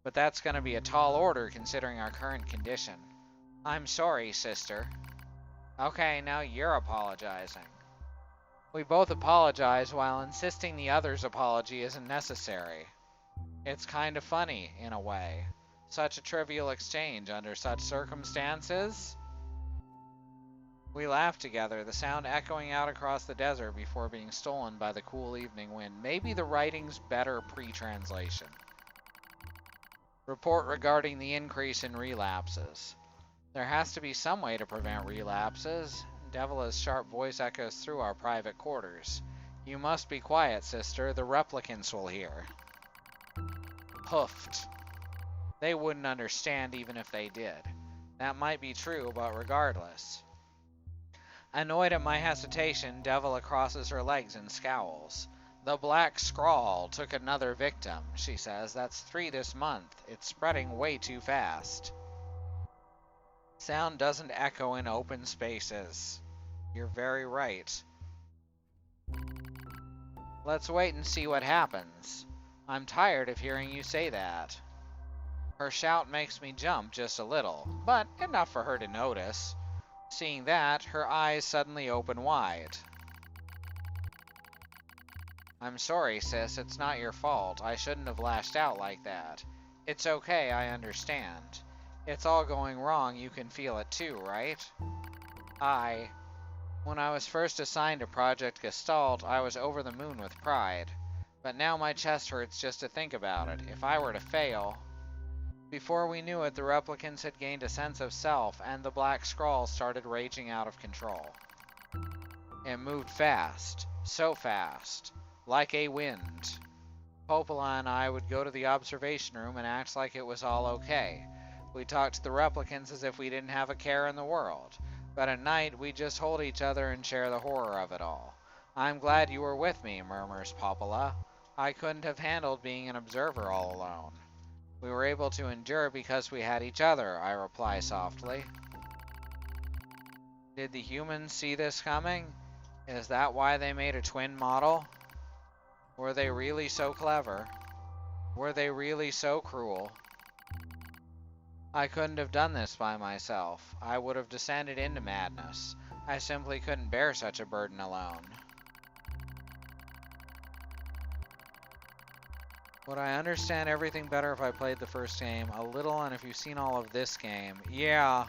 But that's gonna be a tall order considering our current condition. I'm sorry, sister. Okay, now you're apologizing. We both apologize while insisting the other's apology isn't necessary. It's kind of funny, in a way. Such a trivial exchange under such circumstances. We laughed together, the sound echoing out across the desert before being stolen by the cool evening wind. Maybe the writing's better pre-translation. Report regarding the increase in relapses. There has to be some way to prevent relapses. Devila's sharp voice echoes through our private quarters. You must be quiet, sister. The replicants will hear. Hoofed. They wouldn't understand even if they did. That might be true, but regardless. Annoyed at my hesitation, Devila crosses her legs and scowls. The black scrawl took another victim, she says. That's 3 this month. It's spreading way too fast. Sound doesn't echo in open spaces. You're very right. Let's wait and see what happens. I'm tired of hearing you say that. Her shout makes me jump just a little, but enough for her to notice. Seeing that, her eyes suddenly open wide. I'm sorry, sis. It's not your fault. I shouldn't have lashed out like that. It's okay, I understand. It's all going wrong, you can feel it too, right? When I was first assigned to Project Gestalt, I was over the moon with pride. But now my chest hurts just to think about it. If I were to fail... Before we knew it, the replicants had gained a sense of self, and the black scrawl started raging out of control. It moved fast. So fast. Like a wind. Popola and I would go to the observation room and act like it was all okay. We talked to the replicants as if we didn't have a care in the world. But at night, we just hold each other and share the horror of it all. I'm glad you were with me, murmurs Popola. I couldn't have handled being an observer all alone. We were able to endure because we had each other, I reply softly. Did the humans see this coming? Is that why they made a twin model? Were they really so clever? Were they really so cruel? I couldn't have done this by myself. I would have descended into madness. I simply couldn't bear such a burden alone. Would I understand everything better if I played the first game? A little, and if you've seen all of this game. Yeah,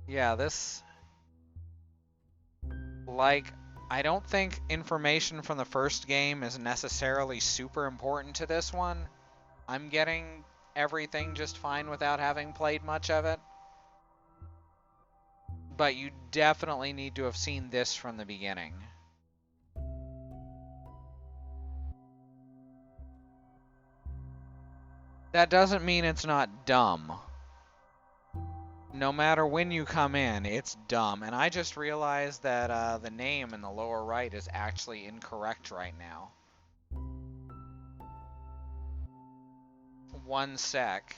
this... Like, I don't think information from the first game is necessarily super important to this one. I'm getting everything just fine without having played much of it. But you definitely need to have seen this from the beginning. That doesn't mean it's not dumb. No matter when you come in, it's dumb. And I just realized that the name in the lower right is actually incorrect right now. 1 sec.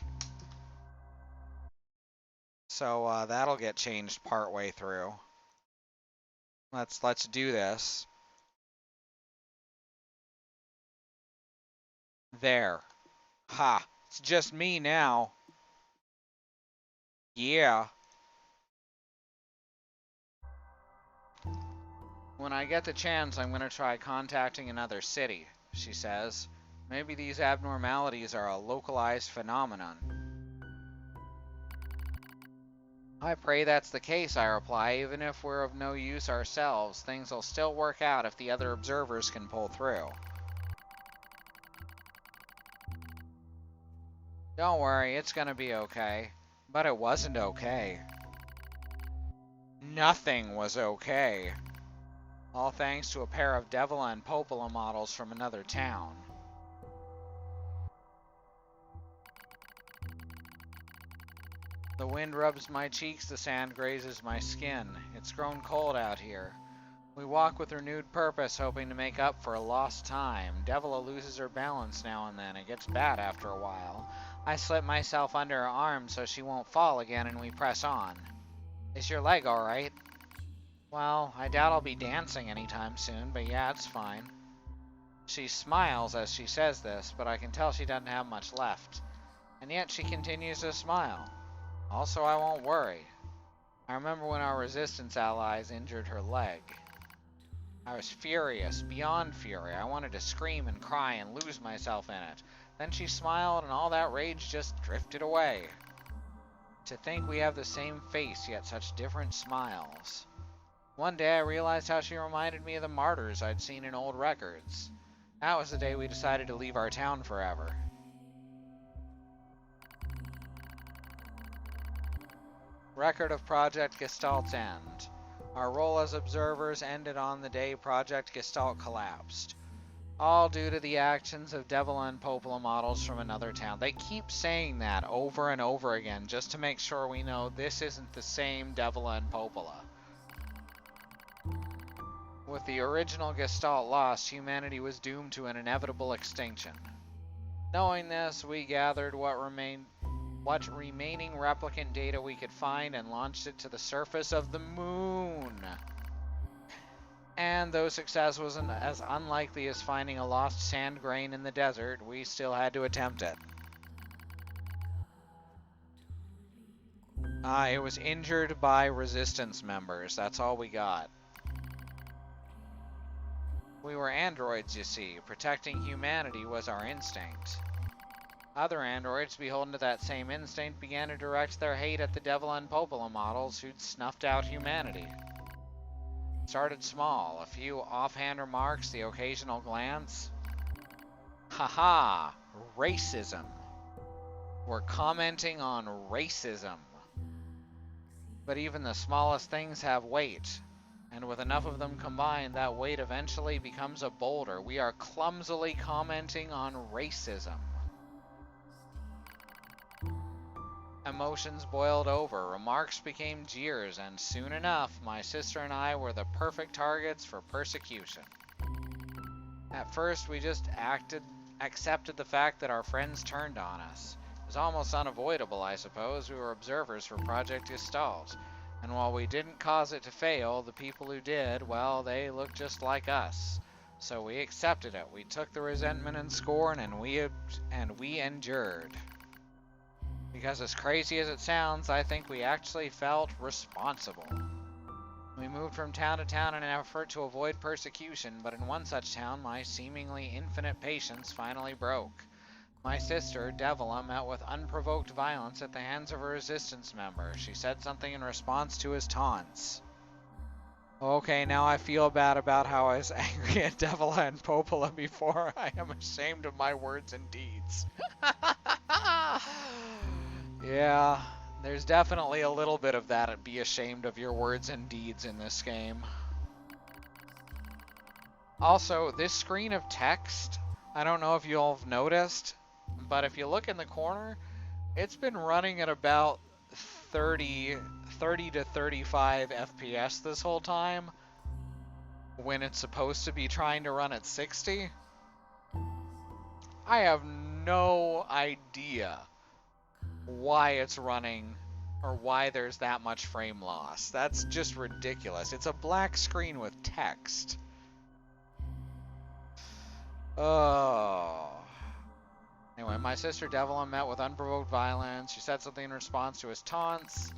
So that'll get changed partway through. Let's do this. There. Ha! It's just me now. Yeah. When I get the chance, I'm going to try contacting another city, she says. Maybe these abnormalities are a localized phenomenon. I pray that's the case, I reply. Even if we're of no use ourselves, things will still work out if the other observers can pull through. Don't worry, it's gonna be okay. But it wasn't okay. Nothing was okay. All thanks to a pair of Devila and Popola models from another town. The wind rubs my cheeks, the sand grazes my skin. It's grown cold out here. We walk with renewed purpose, hoping to make up for lost time. Devila loses her balance now and then. It gets bad after a while. I slip myself under her arm so she won't fall again, and we press on. Is your leg alright? Well, I doubt I'll be dancing anytime soon, but yeah, it's fine. She smiles as she says this, but I can tell she doesn't have much left. And yet she continues to smile. Also, I won't worry. I remember when our resistance allies injured her leg. I was furious, beyond fury. I wanted to scream and cry and lose myself in it. Then she smiled and all that rage just drifted away. To think we have the same face, yet such different smiles. One day I realized how she reminded me of the martyrs I'd seen in old records. That was the day we decided to leave our town forever. Record of Project Gestalt's end. Our role as observers ended on the day Project Gestalt collapsed. All due to the actions of Devil and Popola models from another town. They keep saying that over and over again just to make sure we know this isn't the same Devil and Popola. With the original Gestalt lost, humanity was doomed to an inevitable extinction. Knowing this, we gathered what remaining replicant data we could find and launched it to the surface of the moon. And though success wasn't as unlikely as finding a lost sand grain in the desert, we still had to attempt it. It was injured by resistance members. That's all we got. We were androids, you see. Protecting humanity was our instinct. Other androids, beholden to that same instinct, began to direct their hate at the Devil and Popola models who'd snuffed out humanity. Started small, a few offhand remarks, the occasional glance. Haha, racism. We're commenting on racism. But even the smallest things have weight, and with enough of them combined, that weight eventually becomes a boulder. We are clumsily commenting on racism. Emotions boiled over, remarks became jeers, and soon enough, my sister and I were the perfect targets for persecution. At first, we just accepted the fact that our friends turned on us. It was almost unavoidable, I suppose. We were observers for Project Gestalt. And while we didn't cause it to fail, the people who did, well, they looked just like us. So we accepted it. We took the resentment and scorn, and we endured. Because as crazy as it sounds, I think we actually felt responsible. We moved from town to town in an effort to avoid persecution, but in one such town, my seemingly infinite patience finally broke. My sister, Devila, met with unprovoked violence at the hands of a resistance member. She said something in response to his taunts. Okay, now I feel bad about how I was angry at Devila and Popola before. I am ashamed of my words and deeds. Yeah, there's definitely a little bit of that. Be ashamed of your words and deeds in this game. Also, this screen of text, I don't know if you all have noticed, but if you look in the corner, it's been running at about 30 to 35 FPS this whole time, when it's supposed to be trying to run at 60. I have no idea why it's running or why there's that much frame loss. That's just ridiculous. It's a black screen with text. Oh. Anyway, my sister Devila met with unprovoked violence. She said something in response to his taunts.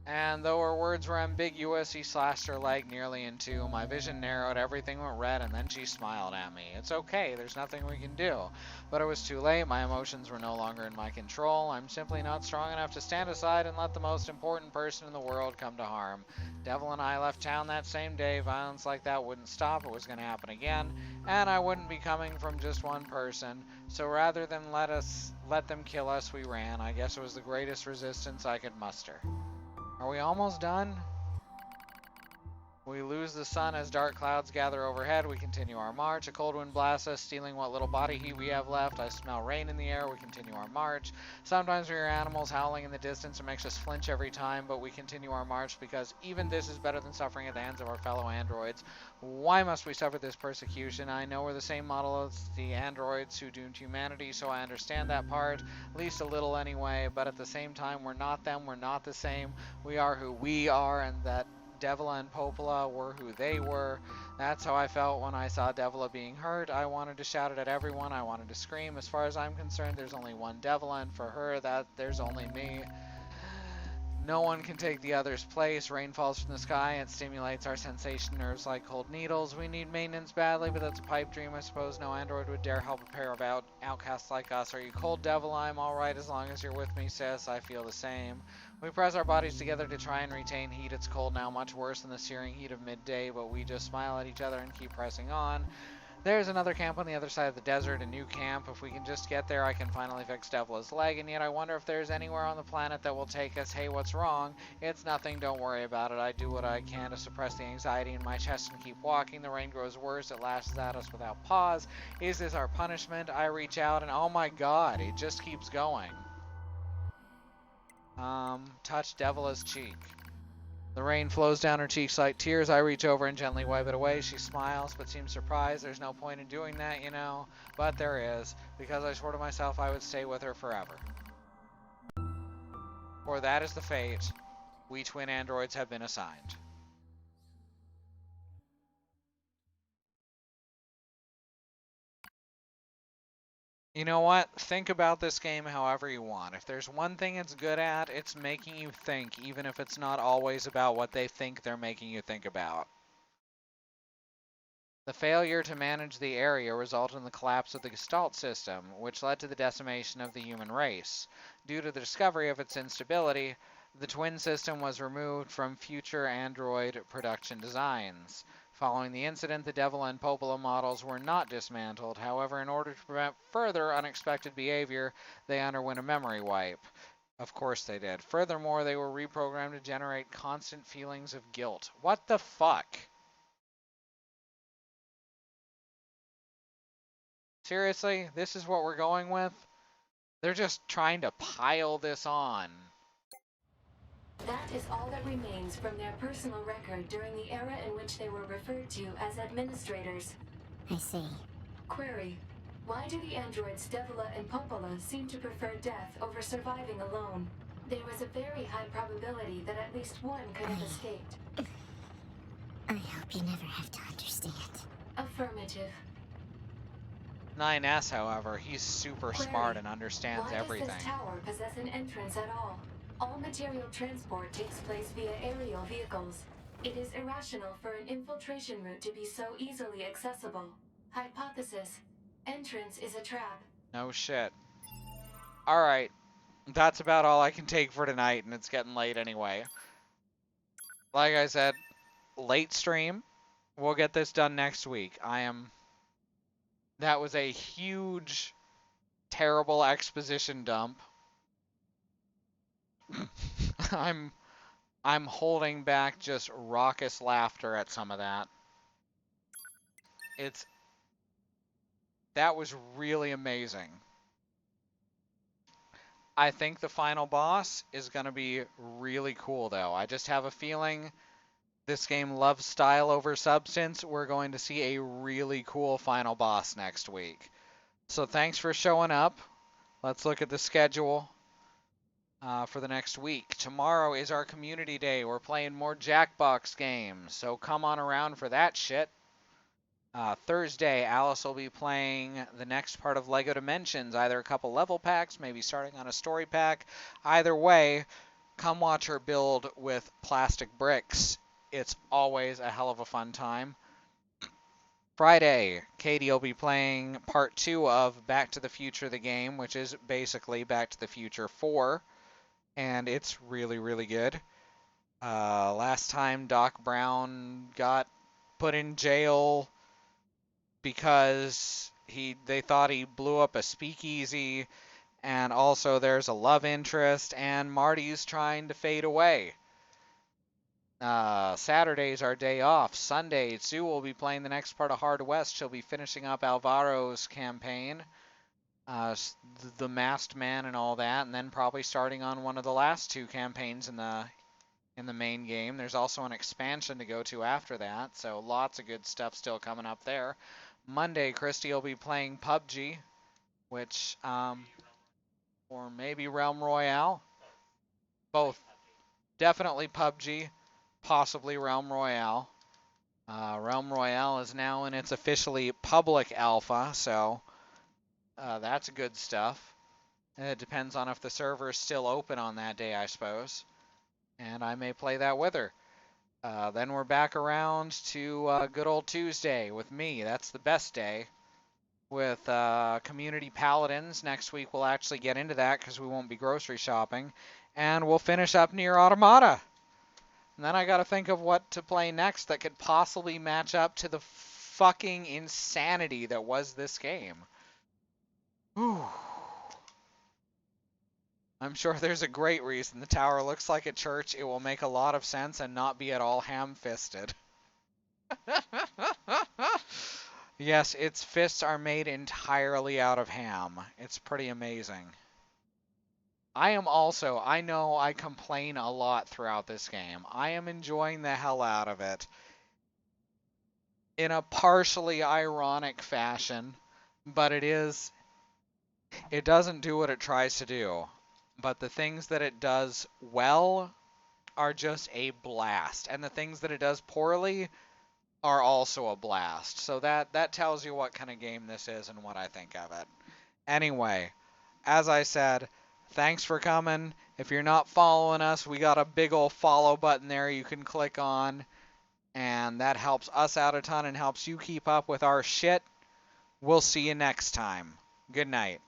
And though her words were ambiguous, he slashed her leg nearly in two. My vision narrowed, everything went red, and then she smiled at me. It's okay, there's nothing we can do. But it was too late, my emotions were no longer in my control. I'm simply not strong enough to stand aside and let the most important person in the world come to harm. Devil and I left town that same day. Violence like that wouldn't stop, it was going to happen again. And I wouldn't be coming from just one person. So rather than let them kill us, we ran. I guess it was the greatest resistance I could muster. Are we almost done? We lose the sun as dark clouds gather overhead. We continue our march. A cold wind blasts us, stealing what little body heat we have left. I smell rain in the air. We continue our march. Sometimes we hear animals howling in the distance. It makes us flinch every time, but we continue our march because even this is better than suffering at the hands of our fellow androids. Why must we suffer this persecution? I know we're the same model as the androids who doomed humanity, so I understand that part, at least a little anyway, but at the same time, we're not them. We're not the same. We are who we are, and that Devila and Popola were who they were. That's how I felt when I saw Devila being hurt. I wanted to shout it at everyone. I wanted to scream. As far as I'm concerned, there's only one Devila, and for her, there's only me. No one can take the other's place. Rain falls from the sky. It stimulates our sensation nerves like cold needles. We need maintenance badly, but that's a pipe dream. I suppose no android would dare help a pair of outcasts like us. Are you cold, devil? I'm all right as long as you're with me, sis. I feel the same. We press our bodies together to try and retain heat. It's cold now, much worse than the searing heat of midday, but we just smile at each other and keep pressing on. There's another camp on the other side of the desert, a new camp. If we can just get there, I can finally fix Devla's leg, and yet I wonder if there's anywhere on the planet that will take us. Hey, what's wrong? It's nothing, don't worry about it. I do what I can to suppress the anxiety in my chest and keep walking. The rain grows worse, it lashes at us without pause. Is this our punishment? I reach out, and oh my god, it just keeps going. Touch Devla's cheek. The rain flows down her cheeks like tears. I reach over and gently wipe it away. She smiles, but seems surprised. There's no point in doing that, you know. But there is, because I swore to myself I would stay with her forever. For that is the fate we twin androids have been assigned. You know what? Think about this game however you want. If there's one thing it's good at, it's making you think, even if it's not always about what they think they're making you think about. The failure to manage the area resulted in the collapse of the Gestalt system, which led to the decimation of the human race. Due to the discovery of its instability, the twin system was removed from future android production designs. Following the incident, the Devil and Popola models were not dismantled. However, in order to prevent further unexpected behavior, they underwent a memory wipe. Of course they did. Furthermore, they were reprogrammed to generate constant feelings of guilt. What the fuck? Seriously, this is what we're going with? They're just trying to pile this on. That is all that remains from their personal record during the era in which they were referred to as administrators. I see. Query: why do the androids Devila and Popola seem to prefer death over surviving alone? There was a very high probability that at least one could have escaped. I hope you never have to understand. Affirmative. 9S, however, he's super Query: smart and understands why everything. does this tower possess an entrance at all? All material transport takes place via aerial vehicles. It is irrational for an infiltration route to be so easily accessible. Hypothesis: entrance is a trap. No shit. Alright, that's about all I can take for tonight, and it's getting late anyway. Like I said, late stream. We'll get this done next week. That was a huge, terrible exposition dump. I'm holding back just raucous laughter at some of that. That was really amazing. I think the final boss is going to be really cool, though. I just have a feeling this game loves style over substance. We're going to see a really cool final boss next week. So thanks for showing up. Let's look at the schedule for the next week. Tomorrow is our community day. We're playing more Jackbox games, so come on around for that shit. Thursday, Alice will be playing the next part of LEGO Dimensions, either a couple level packs, maybe starting on a story pack. Either way, come watch her build with plastic bricks. It's always a hell of a fun time. Friday, Katie will be playing part 2 of Back to the Future, the game, which is basically Back to the Future 4, and it's really, really good. Last time, Doc Brown got put in jail because they thought he blew up a speakeasy, and also there's a love interest, and Marty's trying to fade away. Saturday's our day off. Sunday, Sue will be playing the next part of Hard West. She'll be finishing up Alvaro's campaign, the Masked Man and all that, and then probably starting on one of the last 2 campaigns in the main game. There's also an expansion to go to after that, so lots of good stuff still coming up there. Monday, Christy will be playing PUBG, which, or maybe Realm Royale. Both. Definitely PUBG, possibly Realm Royale. Realm Royale is now in its officially public alpha, so that's good stuff. It depends on if the server is still open on that day, I suppose. and I may play that with her. Then we're back around to good old Tuesday with me. That's the best day. With Community Paladins. Next week we'll actually get into that because we won't be grocery shopping. And we'll finish up NieR Automata. And then I gotta think of what to play next that could possibly match up to the fucking insanity that was this game. Whew. I'm sure there's a great reason the tower looks like a church. It will make a lot of sense and not be at all ham-fisted. Yes, its fists are made entirely out of ham. It's pretty amazing. I know I complain a lot throughout this game. I am enjoying the hell out of it in a partially ironic fashion, but it doesn't do what it tries to do. But the things that it does well are just a blast, and the things that it does poorly are also a blast. So that tells you what kind of game this is and what I think of it. Anyway, as I said, thanks for coming. If you're not following us, we got a big old follow button there you can click on, and that helps us out a ton and helps you keep up with our shit. We'll see you next time. Good night.